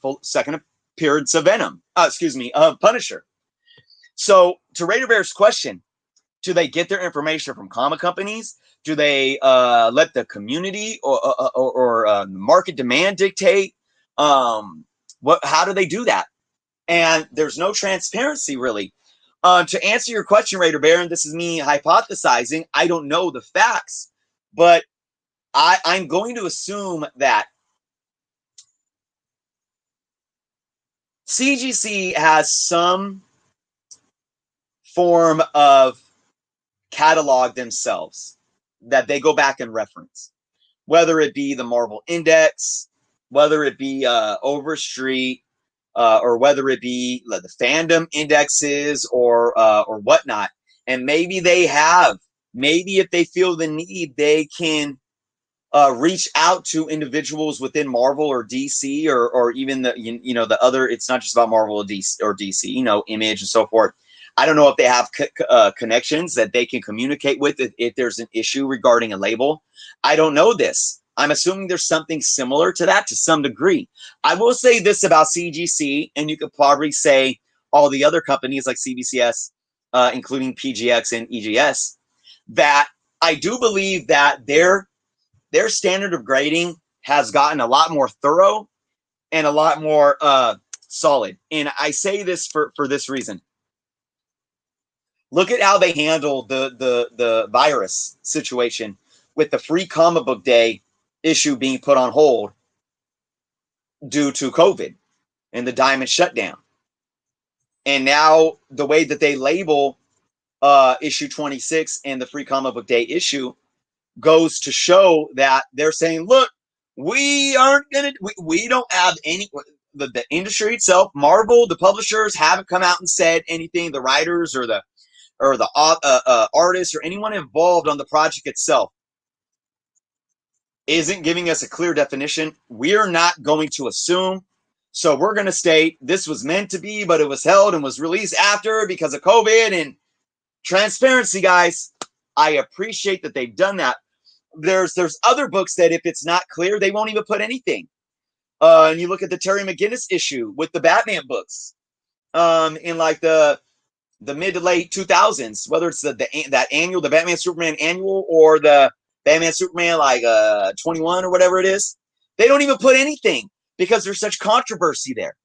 appearance of Venom. Punisher. So to Raider Bear's question, do they get their information from comic companies? Do they let the community or market demand dictate? How do they do that? And there's no transparency, really. To answer your question, Raider Bear, and this is me hypothesizing, I don't know the facts, but I'm going to assume that CGC has some form of catalog themselves that they go back and reference, whether it be the Marvel Index, whether it be Overstreet, or whether it be the fandom indexes or whatnot. And maybe if they feel the need, they can reach out to individuals within Marvel or DC or even the other. It's not just about Marvel or DC, Image and so forth. I don't know if they have connections that they can communicate with if there's an issue regarding a label. I don't know this. I'm assuming there's something similar to that to some degree. I will say this about CGC, and you could probably say all the other companies like CBCS, including PGX and EGS, that I do believe that their standard of grading has gotten a lot more thorough and a lot more solid. And I say this for this reason. Look at how they handle the virus situation with the Free Comic Book Day issue being put on hold due to COVID and the Diamond shutdown. And now the way that they label issue 26 and the Free Comic Book Day issue goes to show that they're saying, look, we aren't going to, we don't have any, the industry itself, Marvel, the publishers haven't come out and said anything, the writers or the artists or anyone involved on the project itself isn't giving us a clear definition. We're not going to assume. So we're going to state this was meant to be, but it was held and was released after because of COVID and transparency, guys. I appreciate that they've done that. There's other books that if it's not clear, they won't even put anything. And you look at the Terry McGinnis issue with the Batman books in like the mid to late 2000s, whether it's that annual, the Batman Superman annual, or the Batman Superman like 21 or whatever it is. They don't even put anything because there's such controversy there.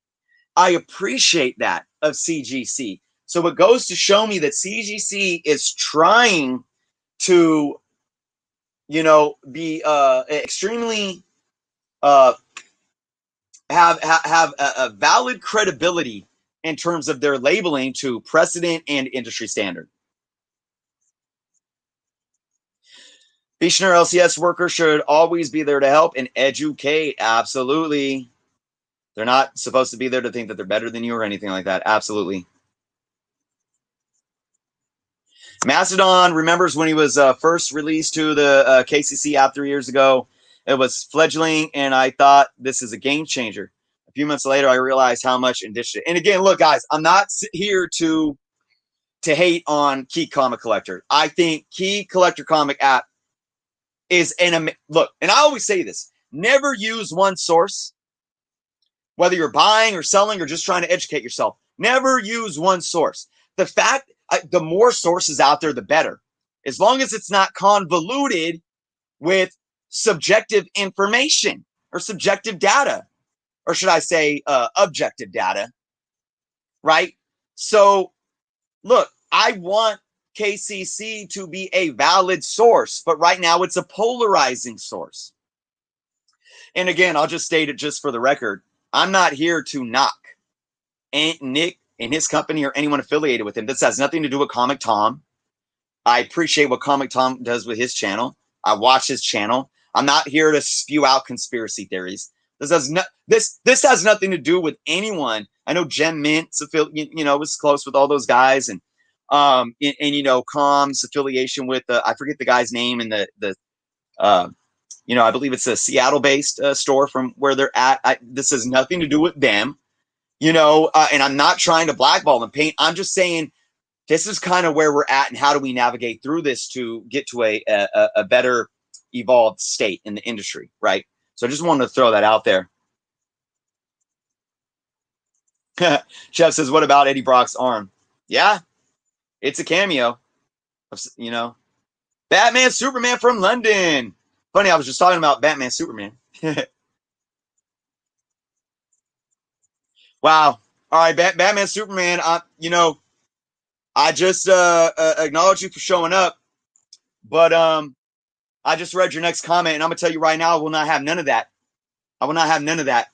I appreciate that of CGC. So it goes to show me that CGC is trying to, you know, be extremely have a valid credibility in terms of their labeling to precedent and industry standard. Beechner LCS workers should always be there to help and educate. Absolutely. They're not supposed to be there to think that they're better than you or anything like that. Absolutely. Mastodon remembers when he was first released to the KCC app 3 years ago. It was fledgling, and I thought this is a game changer. A few months later, I realized how much it ditched it. And again, look, guys, I'm not here to hate on Key Comic Collector. I think Key Collector Comic app is look, and I always say this: never use one source, whether you're buying or selling or just trying to educate yourself. Never use one source. The fact, the more sources out there, the better. As long as it's not convoluted with subjective information or subjective data, or should I say objective data, right? So, look, I want KCC to be a valid source, but right now it's a polarizing source. And again, I'll just state it just for the record. I'm not here to knock Nick and his company or anyone affiliated with him. This has nothing to do with Comic Tom. I appreciate what Comic Tom does with his channel. I watch his channel. I'm not here to spew out conspiracy theories. This has nothing to do with anyone. I know Jem Mint's was close with all those guys, and you know, Com's affiliation with I forget the guy's name, and I believe it's a Seattle-based store from where they're at. This has nothing to do with them, and I'm not trying to blackball them, paint. I'm just saying this is kind of where we're at, and how do we navigate through this to get to a better evolved state in the industry, right? So I just wanted to throw that out there. Jeff says, what about Eddie Brock's arm? Yeah, it's a cameo. Batman, Superman from London. Funny, I was just talking about Batman, Superman. Wow. All right, Batman, Superman. I just acknowledge you for showing up, but I just read your next comment, and I'm gonna tell you right now, I will not have none of that. I will not have none of that.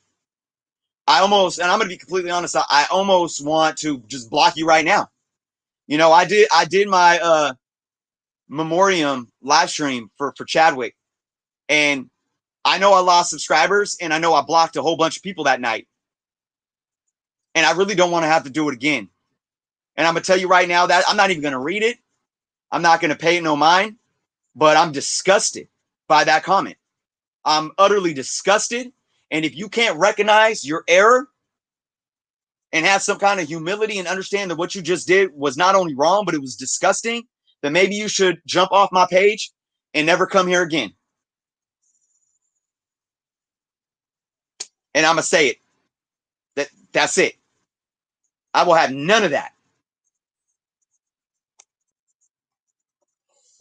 And I'm gonna be completely honest, I almost want to just block you right now. I did my memoriam live stream for Chadwick, and I know I lost subscribers, and I know I blocked a whole bunch of people that night, and I really don't want to have to do it again. And I'm gonna tell you right now that I'm not even gonna read it. I'm not gonna pay it no mind, but I'm disgusted by that comment. I'm utterly disgusted. And if you can't recognize your error and have some kind of humility and understand that what you just did was not only wrong, but it was disgusting, then maybe you should jump off my page and never come here again. And I'm going to say it. That's it. I will have none of that.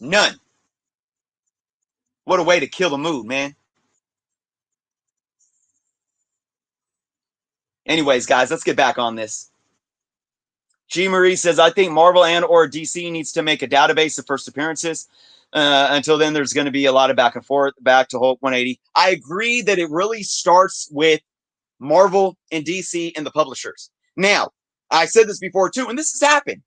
None. What a way to kill the mood, man. Anyways, guys, let's get back on this. G. Marie says, I think Marvel and or DC needs to make a database of first appearances. Until then, there's going to be a lot of back and forth, back to Hulk 180. I agree that it really starts with Marvel and DC and the publishers. Now, I said this before too, and this has happened.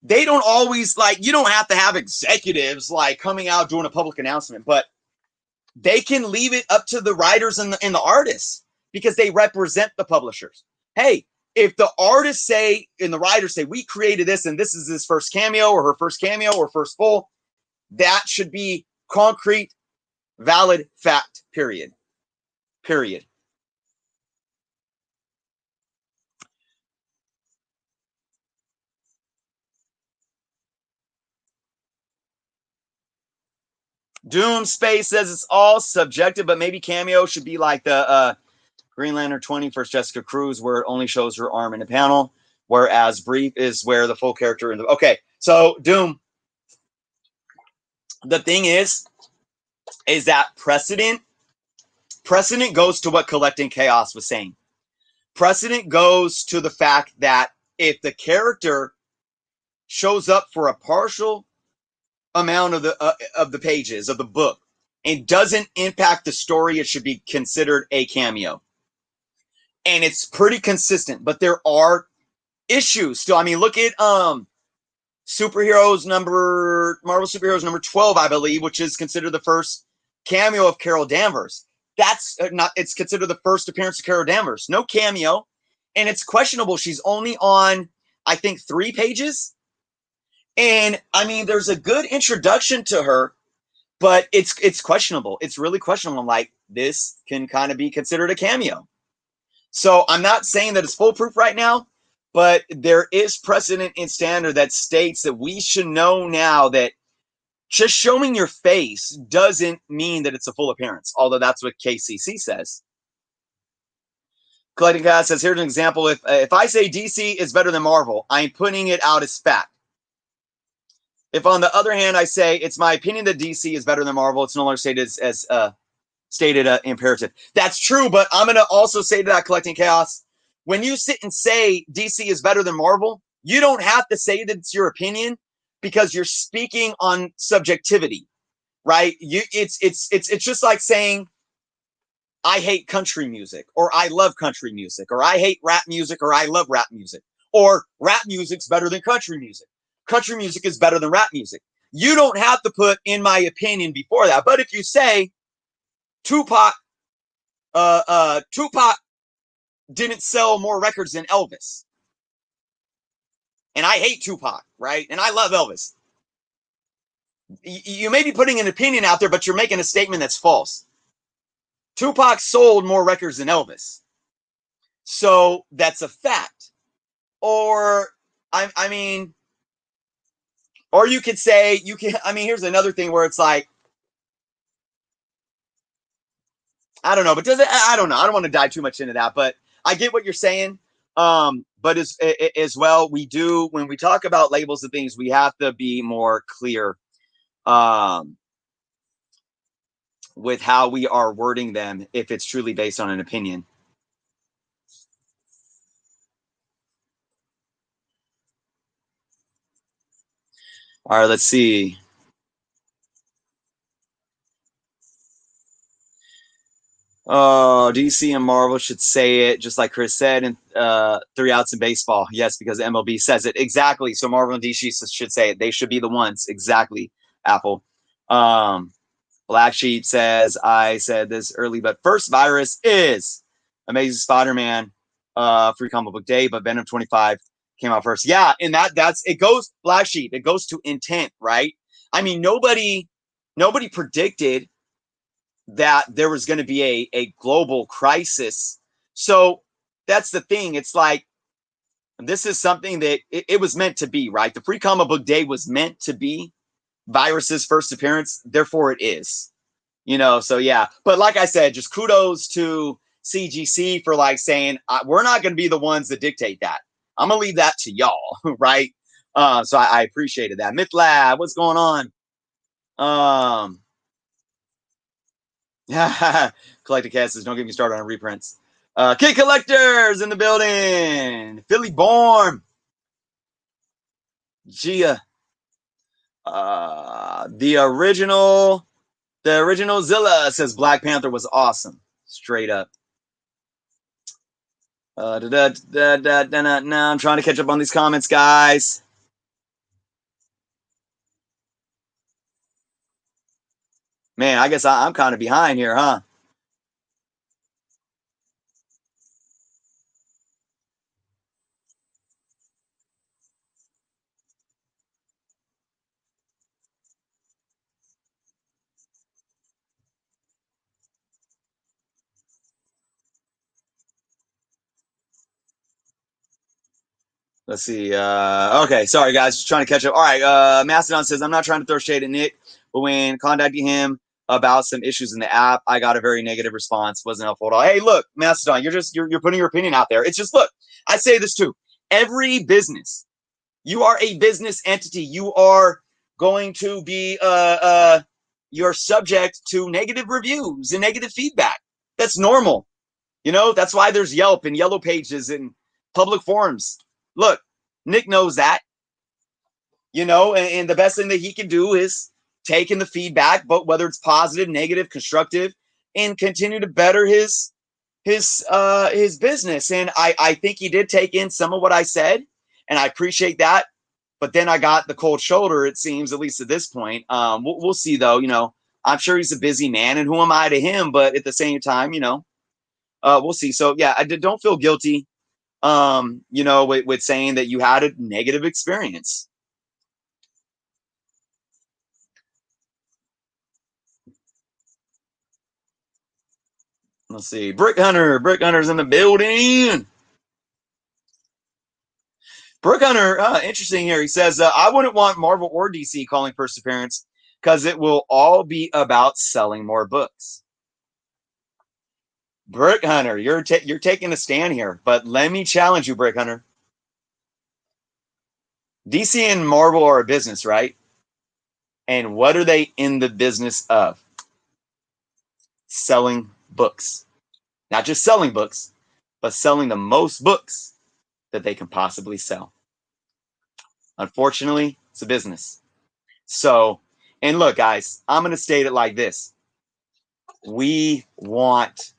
they don't always, like, you don't have to have executives like coming out doing a public announcement, but they can leave it up to the writers and the artists because they represent the publishers. Hey, if the artists say and the writers say, we created this and this is his first cameo or her first cameo or first full, that should be concrete, valid fact, period. Period. Doom Space says it's all subjective, but maybe cameo should be like the Green Lantern 20 first Jessica Cruz, where it only shows her arm in a panel, whereas brief is where the full character in the okay. So Doom, the thing is that precedent goes to what Collecting Chaos was saying. Precedent goes to the fact that if the character shows up for a partial amount of the pages of the book and doesn't impact the story, it should be considered a cameo. And it's pretty consistent, but there are issues still. I mean, look at Marvel Superheroes number 12, I believe, which is considered the first cameo of Carol Danvers. That's not, it's considered the first appearance of Carol Danvers. No cameo, and it's questionable. She's only on, I think, 3 pages. And I mean, there's a good introduction to her, but it's questionable. It's really questionable. Like, this can kind of be considered a cameo. So I'm not saying that it's foolproof right now, but there is precedent in standard that states that we should know now that just showing your face doesn't mean that it's a full appearance, although that's what KCC says. Collecting Chaos says, here's an example. If I say DC is better than Marvel, I'm putting it out as fact. If, on the other hand, I say it's my opinion that DC is better than Marvel, it's no longer stated as stated imperative. That's true, but I'm going to also say to that, Collecting Chaos, when you sit and say DC is better than Marvel, you don't have to say that it's your opinion because you're speaking on subjectivity, right? It's just like saying I hate country music, or I love country music, or I hate rap music, or I love rap music, or rap music's better than country music. Country music is better than rap music. You don't have to put in my opinion before that. But if you say Tupac didn't sell more records than Elvis, and I hate Tupac, right? And I love Elvis. You may be putting an opinion out there, but you're making a statement that's false. Tupac sold more records than Elvis. So that's a fact. Or, I mean, or you could say, here's another thing where it's like, I don't know, but I don't know. I don't want to dive too much into that, but I get what you're saying. But as well, we do, when we talk about labels and things, we have to be more clear with how we are wording them if it's truly based on an opinion. All right, let's see. Oh, DC and Marvel should say it, just like Chris said, in 3 outs in baseball. Yes, because MLB says it. Exactly. So Marvel and DC should say it. They should be the ones. Exactly, Apple. Black Sheep says, I said this early, but first virus is Amazing Spider-Man, Free Comic Book Day, but Venom 25 came out first. Yeah, and it goes, Black Sheep, it goes to intent, right? I mean, nobody predicted that there was going to be a global crisis. So that's the thing. It's like, this is something that it was meant to be, right? The Free Comic Book Day was meant to be Virus's first appearance. Therefore it is, so yeah. But like I said, just kudos to CGC for like saying, we're not going to be the ones that dictate that. I'm going to leave that to y'all. Right. So I appreciated that. Myth Lab, what's going on? Collector Cat says, don't get me started on reprints. Kid Collectors in the building. Philly Born. Gia. The original Zilla says Black Panther was awesome. Straight up. Now I'm trying to catch up on these comments, guys. Man, I guess I'm kind of behind here, huh? Let's see. Okay, sorry guys, just trying to catch up. All right, Mastodon says I'm not trying to throw shade at Nick, but when contacting him about some issues in the app, I got a very negative response. Wasn't helpful at all. Hey, look, Mastodon, you're putting your opinion out there. It's just look. I say this too. Every business, you are a business entity. You are going to be you're subject to negative reviews and negative feedback. That's normal. You know, that's why there's Yelp and Yellow Pages and public forums. Look, Nick knows that, you know, and the best thing that he can do is take in the feedback, but whether it's positive, negative, constructive, and continue to better his business. And I think he did take in some of what I said, and I appreciate that. But then I got the cold shoulder, it seems, at least at this point. We'll see though, you know. I'm sure he's a busy man, and who am I to him? But at the same time, you know, we'll see. So yeah, don't feel guilty, you know, with saying that you had a negative experience. Let's see. Brick Hunter. Brick Hunter's in the building. Brick Hunter, interesting here. He says, I wouldn't want Marvel or DC calling first appearance because it will all be about selling more books. Brick Hunter, you're taking a stand here, but let me challenge you, Brick Hunter. DC and Marvel are a business, right? And what are they in the business of? Selling books. Not just selling books, but selling the most books that they can possibly sell. Unfortunately, it's a business. So, and look, guys, I'm going to state it like this. We want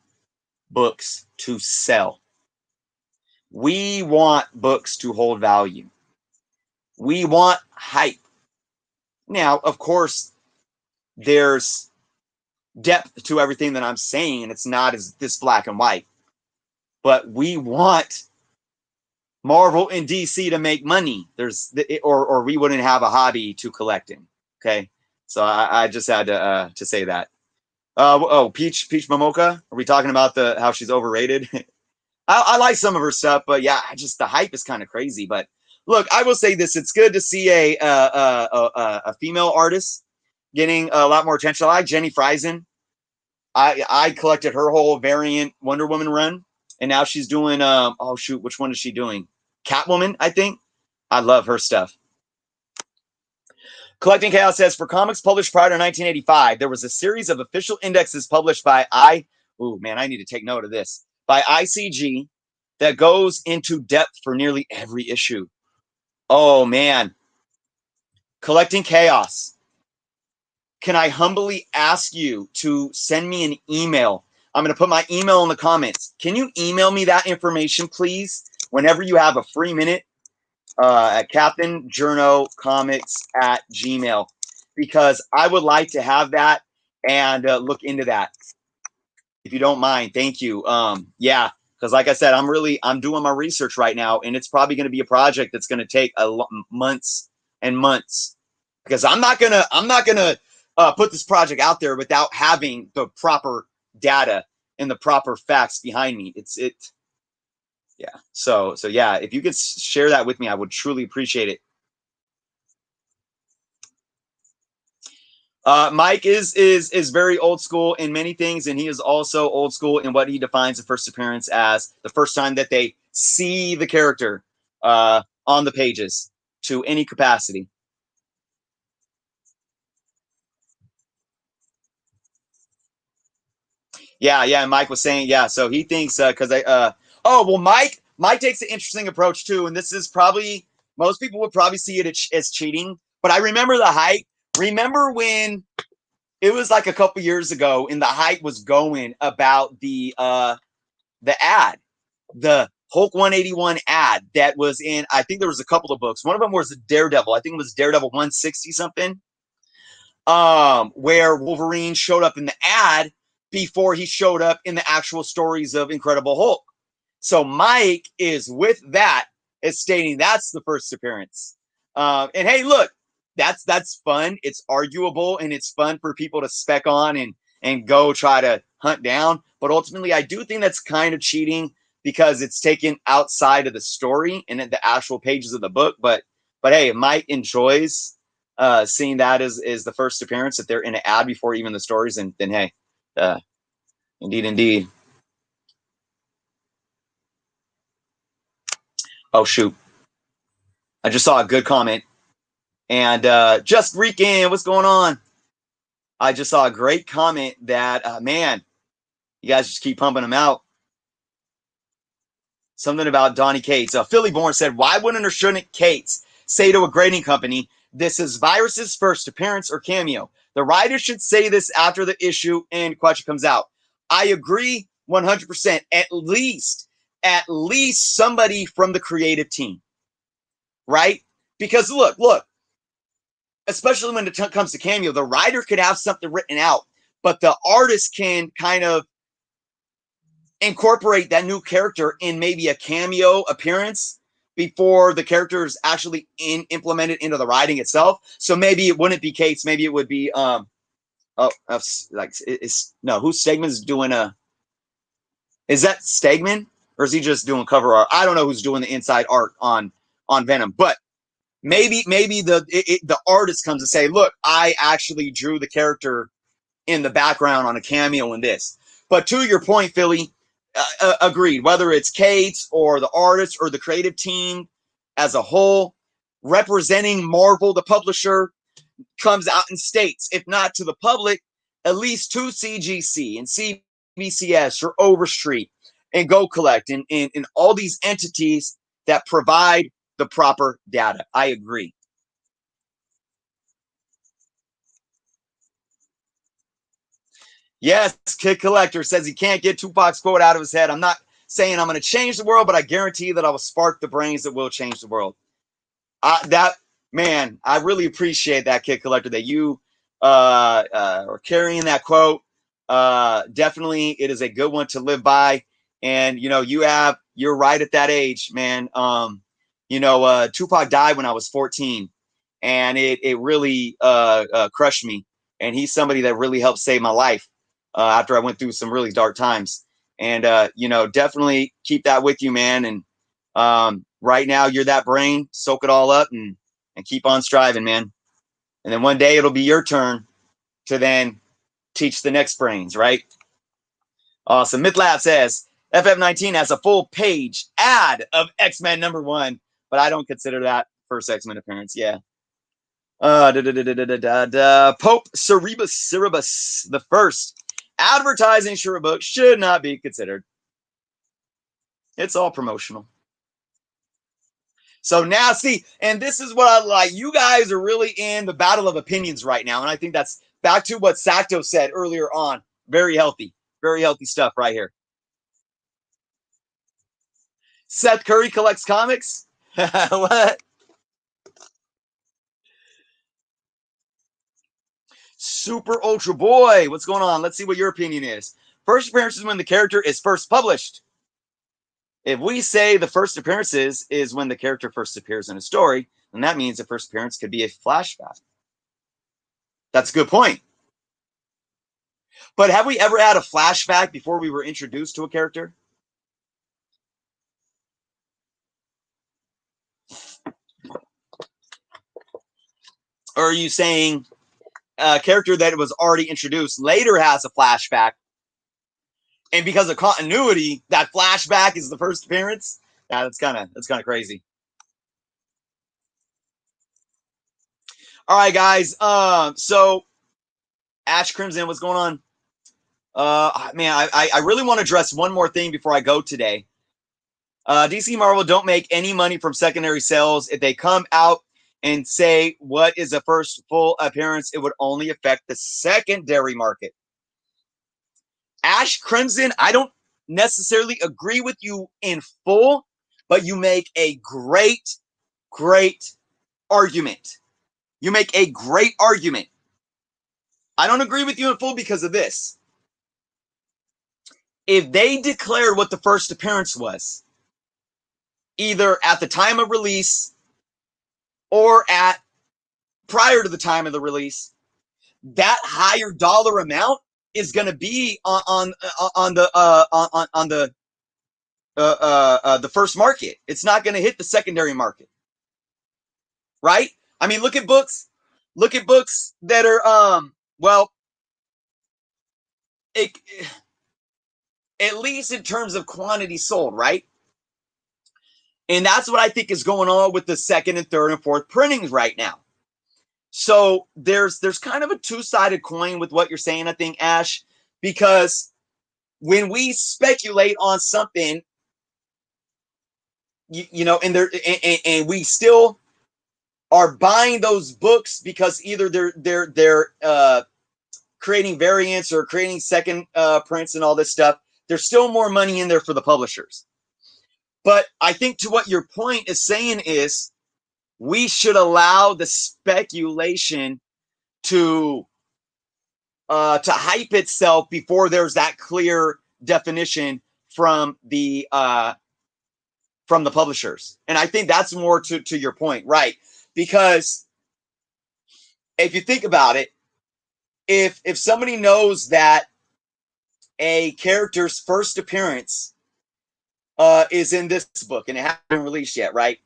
books to sell. We want books to hold value. We want hype. Now, of course, there's depth to everything that I'm saying, and it's not as this black and white. But we want Marvel and DC to make money. Or we wouldn't have a hobby to collecting. Okay, so I just had to say that. Peach Momoka. Are we talking about how she's overrated? I like some of her stuff, but yeah, just the hype is kind of crazy. But look, I will say this: it's good to see a female artist getting a lot more attention. I like Jenny Friesen. I collected her whole variant Wonder Woman run, and now she's doing oh shoot, which one is she doing? Catwoman, I think. I love her stuff. Collecting Chaos says for comics published prior to 1985, there was a series of official indexes published by oh man, I need to take note of this. By ICG that goes into depth for nearly every issue. Oh man. Collecting Chaos. Can I humbly ask you to send me an email? I'm going to put my email in the comments. Can you email me that information, please? Whenever you have a free minute, at captainjournocomics@gmail, because I would like to have that and look into that. If you don't mind, thank you. Yeah, because like I said, I'm doing my research right now, and it's probably going to be a project that's going to take months and months, because I'm not gonna put this project out there without having the proper data and the proper facts behind me. Yeah. So yeah, if you could share that with me, I would truly appreciate it. Mike is very old school in many things, and he is also old school in what he defines the first appearance as the first time that they see the character on the pages to any capacity. Yeah, yeah. And Mike was saying, yeah. So he thinks because oh well, Mike takes an interesting approach too, and this is probably most people would probably see it as cheating. But I remember the hype. Remember when it was like a couple years ago, and the hype was going about the ad, the Hulk 181 ad that was in, I think there was a couple of books. One of them was Daredevil. I think it was Daredevil 160 something. where Wolverine showed up in the ad before he showed up in the actual stories of Incredible Hulk. So Mike is with that, is stating that's the first appearance. And hey, look, that's fun. It's arguable and it's fun for people to spec on and go try to hunt down. But ultimately, I do think that's kind of cheating because it's taken outside of the story and the actual pages of the book. But hey, Mike enjoys seeing that as the first appearance, if they're in an ad before even the stories, and then hey, indeed. Oh shoot, I just saw a good comment. And Just Rican, what's going on? I just saw a great comment that man, you guys just keep pumping them out. Something about Donnie Cates. Philly Born said, why wouldn't or shouldn't Cates say to a grading company, this is Virus's first appearance or cameo? The writer should say this after the issue and question comes out. I agree 100%. At least somebody from the creative team, right? Because look, especially when it comes to cameo, the writer could have something written out, but the artist can kind of incorporate that new character in maybe a cameo appearance before the character is actually implemented into the writing itself. So maybe it wouldn't be Cates. Maybe it would be who's Stegman's doing is that Stegman or is he just doing cover art? I don't know who's doing the inside art on Venom, but maybe the artist comes and say, look, I actually drew the character in the background on a cameo in this. But to your point, Philly, agreed. Whether it's Cates or the artist or the creative team as a whole, representing Marvel, the publisher, comes out and states, if not to the public, at least to CGC and CBCS or Overstreet and Go Collect and all these entities that provide the proper data. I agree. Yes, Kid Collector says he can't get Tupac's quote out of his head. I'm not saying I'm going to change the world, but I guarantee that I will spark the brains that will change the world. Man, I really appreciate that, Kid Collector, that you are carrying that quote. Definitely, it is a good one to live by. And you're right at that age, man. Tupac died when I was 14, and it really crushed me. And he's somebody that really helped save my life after I went through some really dark times. And definitely keep that with you, man. And right now, you're that brain. Soak it all up and keep on striving, man. And then one day it'll be your turn to then teach the next brains, right? Awesome. MythLab says FF19 has a full page ad of X-Men #1, but I don't consider that first X-Men appearance. Yeah. Pope Cerebus the first. Advertising sure book should not be considered. It's all promotional. So now, see, and this is what I like. You guys are really in the battle of opinions right now. And I think that's back to what Sacto said earlier on. Very healthy stuff right here. Seth Curry collects comics? What? Super Ultra Boy, what's going on? Let's see what your opinion is. First appearance is when the character is first published. If we say the first appearances is when the character first appears in a story, then that means the first appearance could be a flashback. That's a good point. But have we ever had a flashback before we were introduced to a character? Or are you saying a character that was already introduced later has a flashback, and because of continuity, that flashback is the first appearance? Yeah, that's kind of crazy. All right, guys. So Ash Crimson, what's going on? Man, I really want to address one more thing before I go today. DC Marvel don't make any money from secondary sales. If they come out and say what is the first full appearance, it would only affect the secondary market. Ash Crimson, I don't necessarily agree with you in full, but you make a great argument. You make a great argument. I don't agree with you in full because of this. If they declared what the first appearance was, either at the time of release or at prior to the time of the release, that higher dollar amount is going to be on the first market. It's not going to hit the secondary market, right? I mean, look at books. Look at books that are well, it, at least in terms of quantity sold, right? And that's what I think is going on with the second and third and fourth printings right now. So there's kind of a two-sided coin with what you're saying, I think, Ash, because when we speculate on something, you know, and we still are buying those books because either they're creating variants or creating second prints and all this stuff. There's still more money in there for the publishers. But I think to what your point is saying is we should allow the speculation to hype itself before there's that clear definition from the publishers. And I think that's more to your point, right? Because if you think about it, if somebody knows that a character's first appearance is in this book and it hasn't been released yet, right?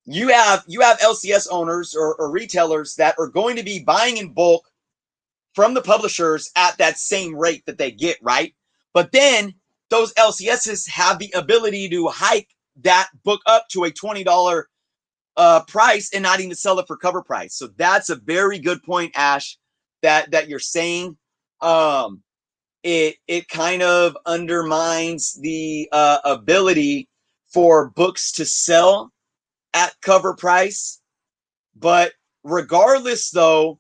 You have LCS owners or retailers that are going to be buying in bulk from the publishers at that same rate that they get, right? But then those LCSs have the ability to hike that book up to a $20 price and not even sell it for cover price. So that's a very good point, Ash, that you're saying. It kind of undermines the ability for books to sell at cover price. But regardless when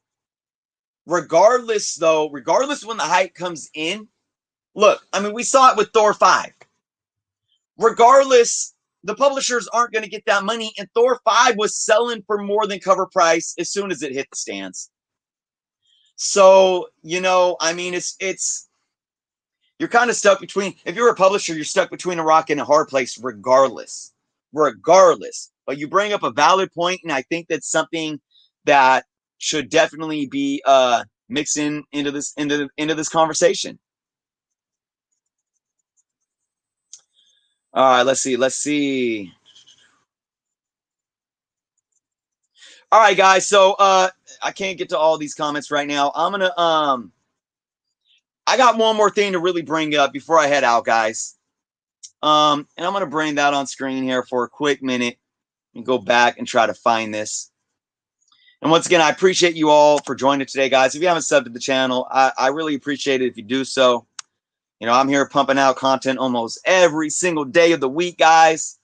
the hype comes in, look, I mean, we saw it with Thor 5. Regardless, the publishers aren't going to get that money, and Thor 5 was selling for more than cover price as soon as it hit the stands. So, you know, I mean, it's you're kind of stuck between, if you're a publisher, you're stuck between a rock and a hard place regardless. But you bring up a valid point, and I think that's something that should definitely be mixed into this conversation. All right, let's see. All right, guys. So I can't get to all these comments right now. I'm gonna I got one more thing to really bring up before I head out, guys. And I'm gonna bring that on screen here for a quick minute and go back and try to find this. And once again, I appreciate you all for joining today, guys. If you haven't subbed to the channel, I really appreciate it if you do so. You know, I'm here pumping out content almost every single day of the week, guys.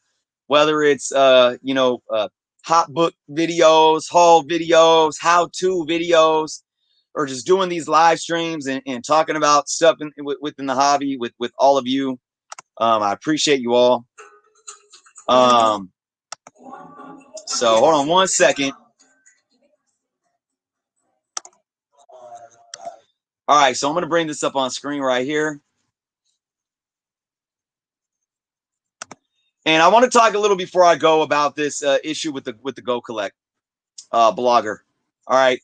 Whether it's hot book videos, haul videos, how-to videos, or just doing these live streams and talking about stuff within the hobby with all of you. I appreciate you all. So hold on one second. All right, so I'm going to bring this up on screen right here. And I want to talk a little before I go about this issue with the Go Collect blogger. All right.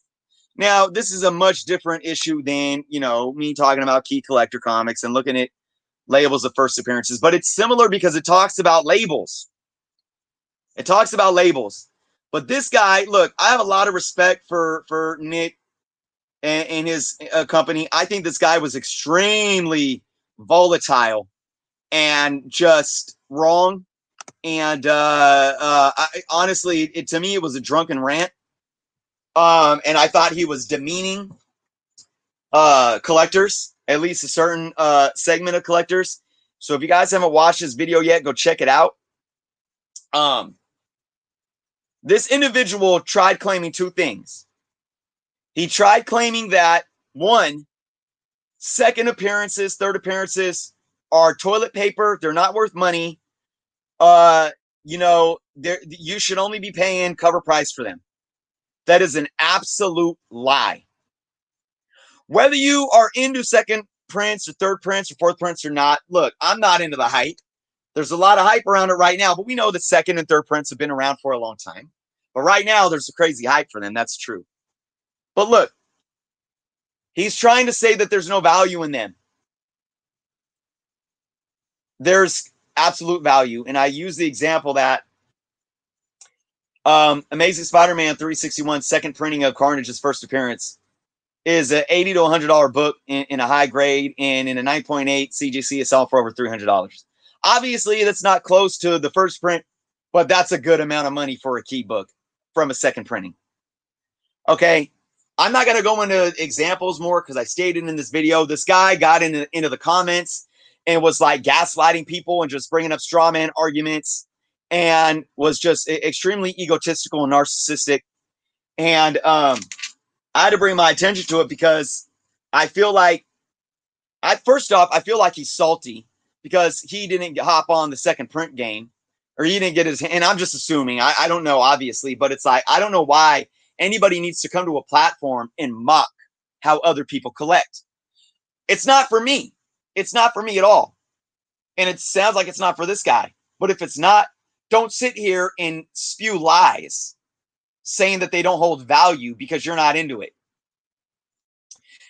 Now, this is a much different issue than, you know, me talking about key collector comics and looking at labels of first appearances, but it's similar because it talks about labels. But this guy, look, I have a lot of respect for Nick and his company. I think this guy was extremely volatile and just wrong. And honestly, to me, it was a drunken rant. And I thought he was demeaning collectors, at least a certain segment of collectors. So if you guys haven't watched this video yet, go check it out. This individual tried claiming two things. He tried claiming that, one, second appearances, third appearances are toilet paper. They're not worth money. You know, you should only be paying cover price for them. That is an absolute lie. Whether you are into second prints or third prints or fourth prints or not, look, I'm not into the hype. There's a lot of hype around it right now, but we know that second and third prints have been around for a long time. But right now, there's a crazy hype for them. That's true. But look, he's trying to say that there's no value in them. There's absolute value. And I use the example that Amazing Spider-Man 361 second printing of Carnage's first appearance is an $80 to $100 book in a high grade, and in a 9.8 CGC is selling for over $300. Obviously, that's not close to the first print, but that's a good amount of money for a key book from a second printing. Okay, I'm not going to go into examples more because I stated in this video, this guy got into the comments and was like gaslighting people and just bringing up straw man arguments and was just extremely egotistical and narcissistic. And I had to bring my attention to it because I feel like, first off, I feel like he's salty because he didn't hop on the second print game, or he didn't get his, and I'm just assuming, I don't know, obviously, but it's like, I don't know why anybody needs to come to a platform and mock how other people collect. It's not for me. It's not for me at all. And it sounds like it's not for this guy. But if it's not, don't sit here and spew lies saying that they don't hold value because you're not into it.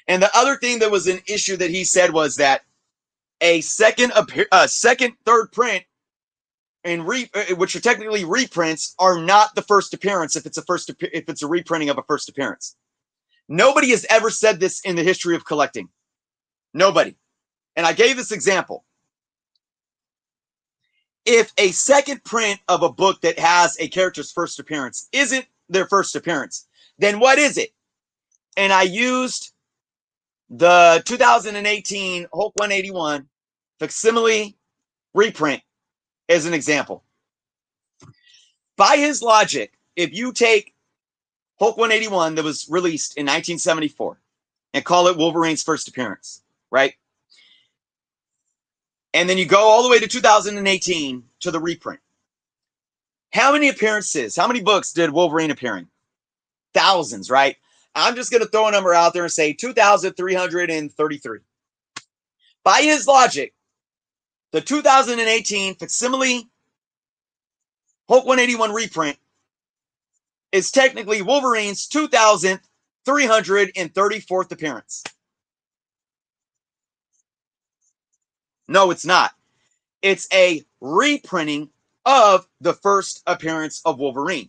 And the other thing that was an issue that he said was that a second, third print, and which are technically reprints, are not the first appearance if it's a reprinting of a first appearance. Nobody has ever said this in the history of collecting. Nobody. And I gave this example. If a second print of a book that has a character's first appearance isn't their first appearance, then what is it? And I used the 2018 Hulk 181 facsimile reprint as an example. By his logic, if you take Hulk 181 that was released in 1974 and call it Wolverine's first appearance, right? And then you go all the way to 2018 to the reprint. How many appearances, how many books did Wolverine appear in? Thousands, right? I'm just going to throw a number out there and say 2,333. By his logic, the 2018 facsimile Hulk 181 reprint is technically Wolverine's 2,334th appearance. No, it's not. It's a reprinting of the first appearance of Wolverine.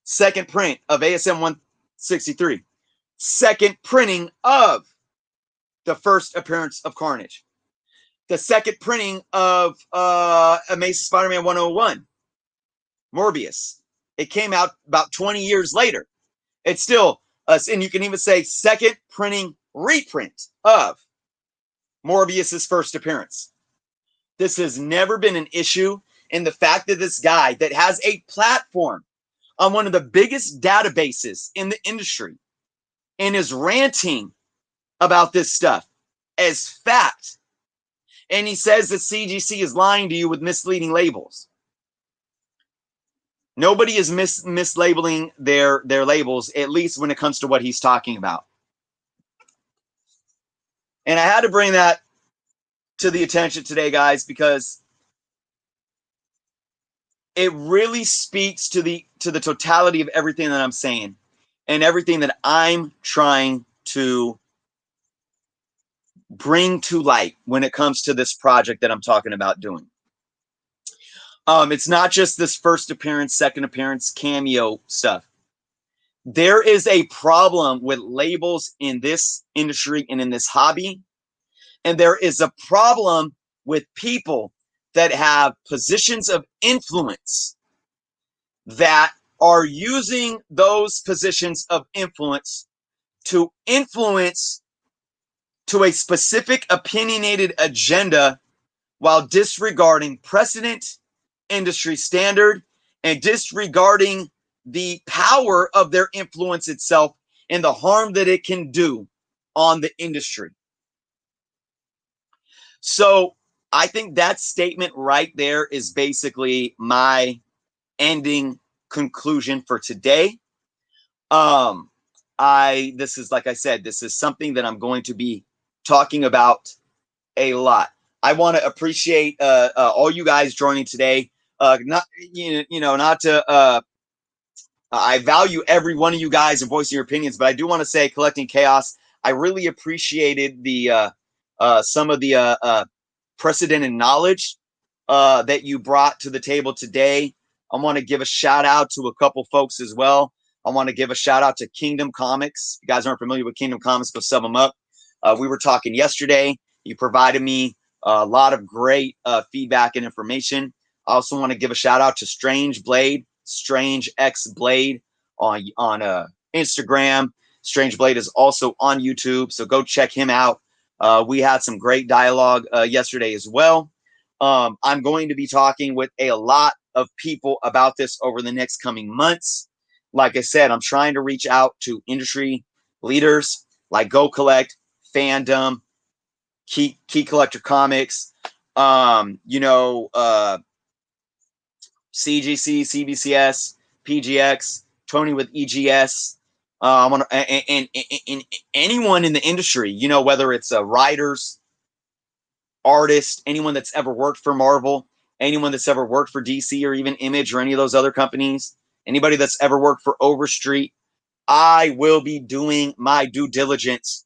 Second print of ASM 163. Second printing of the first appearance of Carnage. The second printing of Amazing Spider-Man 101. Morbius. It came out about 20 years later. It's still, and you can even say second printing reprint of Morbius's first appearance. This has never been an issue. And the fact that this guy that has a platform on one of the biggest databases in the industry and is ranting about this stuff as fact, and he says that CGC is lying to you with misleading labels. Nobody is mislabeling their labels, at least when it comes to what he's talking about. And I had to bring that to the attention today, guys, because it really speaks to the totality of everything that I'm saying and everything that I'm trying to bring to light when it comes to this project that I'm talking about doing. It's not just this first appearance, second appearance, cameo stuff. There is a problem with labels in this industry and in this hobby. And there is a problem with people that have positions of influence that are using those positions of influence to influence to a specific opinionated agenda while disregarding precedent, industry standard, and disregarding the power of their influence itself and the harm that it can do on the industry. So I think that statement right there is basically my ending conclusion for today. this is, like I said, this is something that I'm going to be talking about a lot. I want to appreciate all you guys joining today. Not not to I value every one of you guys and voicing your opinions, but I do want to say, Collecting Chaos, I really appreciated the some of the precedent and knowledge that you brought to the table today. I want to give a shout out to a couple folks as well. I want to give a shout out to Kingdom Comics. If you guys aren't familiar with Kingdom Comics, go sub them up. We were talking yesterday. You provided me a lot of great feedback and information. I also want to give a shout out to Strange Blade, Strange X Blade on Instagram. Strange Blade is also on YouTube, so go check him out. We had some great dialogue yesterday as well. I'm going to be talking with a lot of people about this over the next coming months. Like I said, I'm trying to reach out to industry leaders like Go Collect, Fandom, Key Collector Comics, CGC, CBCS, PGX, Tony with EGS. I want to, and anyone in the industry, whether it's writers, artist, anyone that's ever worked for Marvel, anyone that's ever worked for DC or even Image or any of those other companies, anybody that's ever worked for Overstreet, I will be doing my due diligence.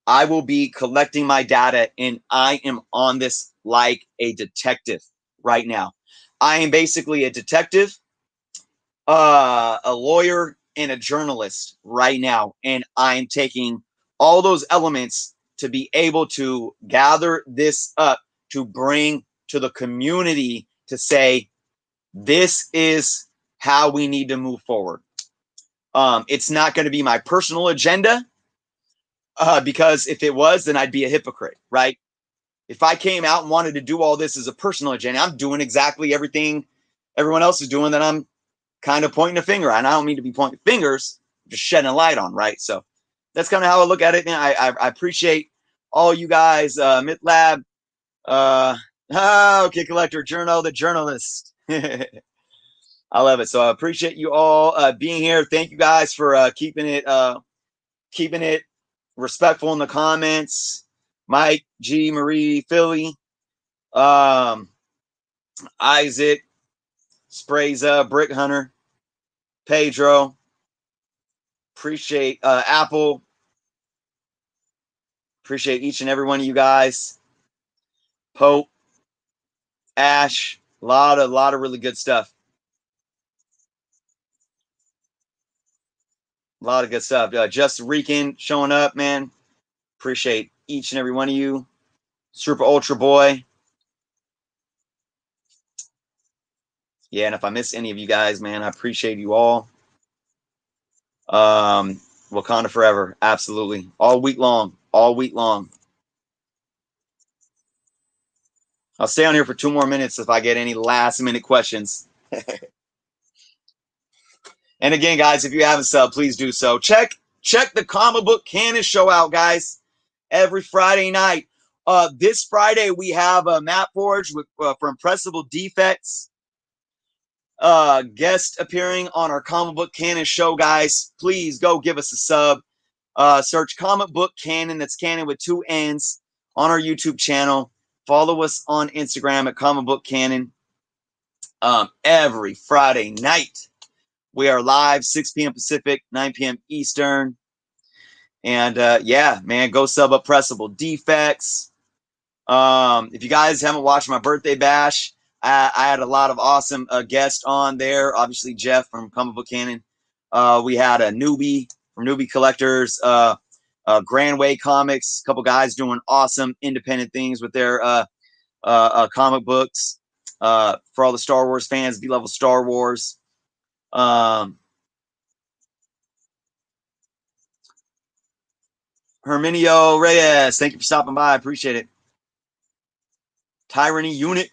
I will be collecting my data, and I am on this like a detective right now. I am basically a detective, a lawyer, and a journalist right now, and I'm taking all those elements to be able to gather this up to bring to the community to say, this is how we need to move forward. It's not going to be my personal agenda, because if it was, then I'd be a hypocrite, right? If I came out and wanted to do all this as a personal agenda, I'm doing exactly everything everyone else is doing that I'm kind of pointing a finger at. And I don't mean to be pointing fingers, just shedding a light on, right? So that's kind of how I look at it. And I appreciate all you guys, MitLab, okay, Collector, Journal, the journalist. I love it. So I appreciate you all being here. Thank you guys for keeping it respectful in the comments. Mike, G, Marie, Philly, Isaac, Sprayza, Brick Hunter, Pedro. Appreciate Apple. Appreciate each and every one of you guys. Pope, Ash, a lot of really good stuff. A lot of good stuff. Just Rican showing up, man. Appreciate each and every one of you. Super Ultra Boy. Yeah, and if I miss any of you guys, man, I appreciate you all. Wakanda forever. Absolutely. All week long. All week long. I'll stay on here for 2 more minutes if I get any last minute questions. And again, guys, if you haven't subbed, please do so. Check the Comic Book Canon show out, guys. Every Friday night. This Friday we have Matt Forge from Pressable Defects. Guest appearing on our Comic Book Canon show, guys. Please go give us a sub. Search Comic Book Canon, that's Canon with 2 N's, on our YouTube channel. Follow us on Instagram at Comic Book Canon. Every Friday night we are live, 6 p.m. Pacific, 9 p.m. Eastern. And yeah, man, go sub up Pressable Defects. If you guys haven't watched my birthday bash, I had a lot of awesome guests on there. Obviously, Jeff from Comic Book Canon. We had a newbie from Newbie Collectors, Grand Way Comics, a couple guys doing awesome independent things with their comic books. For all the Star Wars fans, B-level Star Wars. Herminio Reyes, thank you for stopping by. I appreciate it. Tyranny Unit.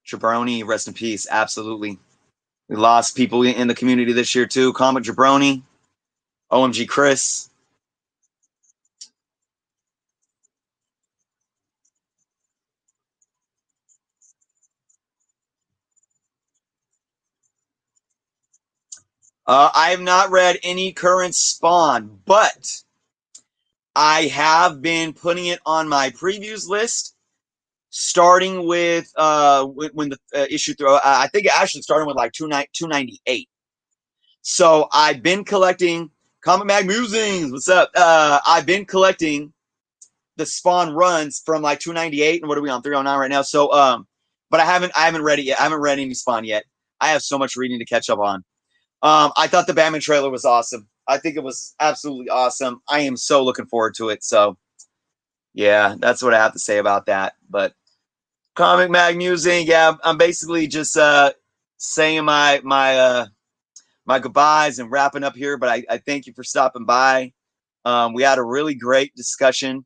Jabroni, rest in peace. Absolutely. We lost people in the community this year too. Comic Jabroni, OMG Chris. I have not read any current Spawn, but I have been putting it on my previews list, starting with when the issue throw. I think it actually started with like 298. So I've been collecting Comic Mag Musings. What's up? I've been collecting the Spawn runs from like 298, and what are we on 309 right now? So but I haven't read it yet. I haven't read any Spawn yet. I have so much reading to catch up on. I thought the Batman trailer was awesome. I think it was absolutely awesome. I am so looking forward to it. So yeah, that's what I have to say about that. But Comic Mag Musing, yeah, I'm basically just saying my goodbyes and wrapping up here. But I thank you for stopping by. We had a really great discussion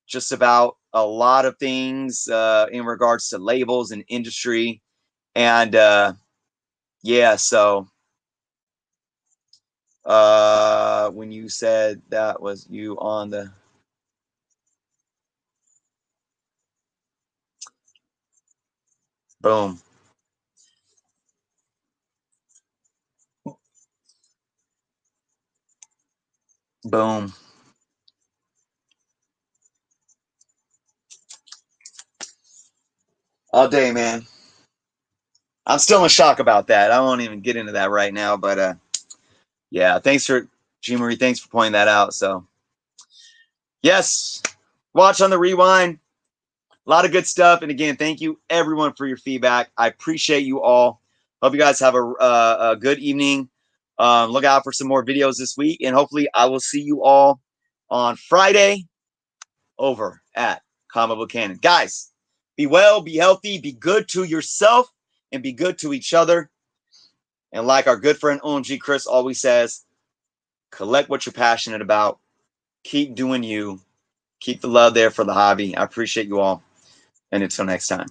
just about a lot of things in regards to labels and industry. And yeah, so when you said that was you on the boom. Boom. All day, man. I'm still in shock about that. I won't even get into that right now, but yeah, thanks for G Marie, thanks for pointing that out. So yes, watch on the rewind. A lot of good stuff. And again, thank you everyone for your feedback. I appreciate you all. Hope you guys have a good evening. Look out for some more videos this week, and hopefully I will see you all on Friday over at Comic Book Cannon. Guys, be well, be healthy, be good to yourself, and be good to each other. And like our good friend OMG Chris always says, collect what you're passionate about. Keep doing you. Keep the love there for the hobby. I appreciate you all. And until next time.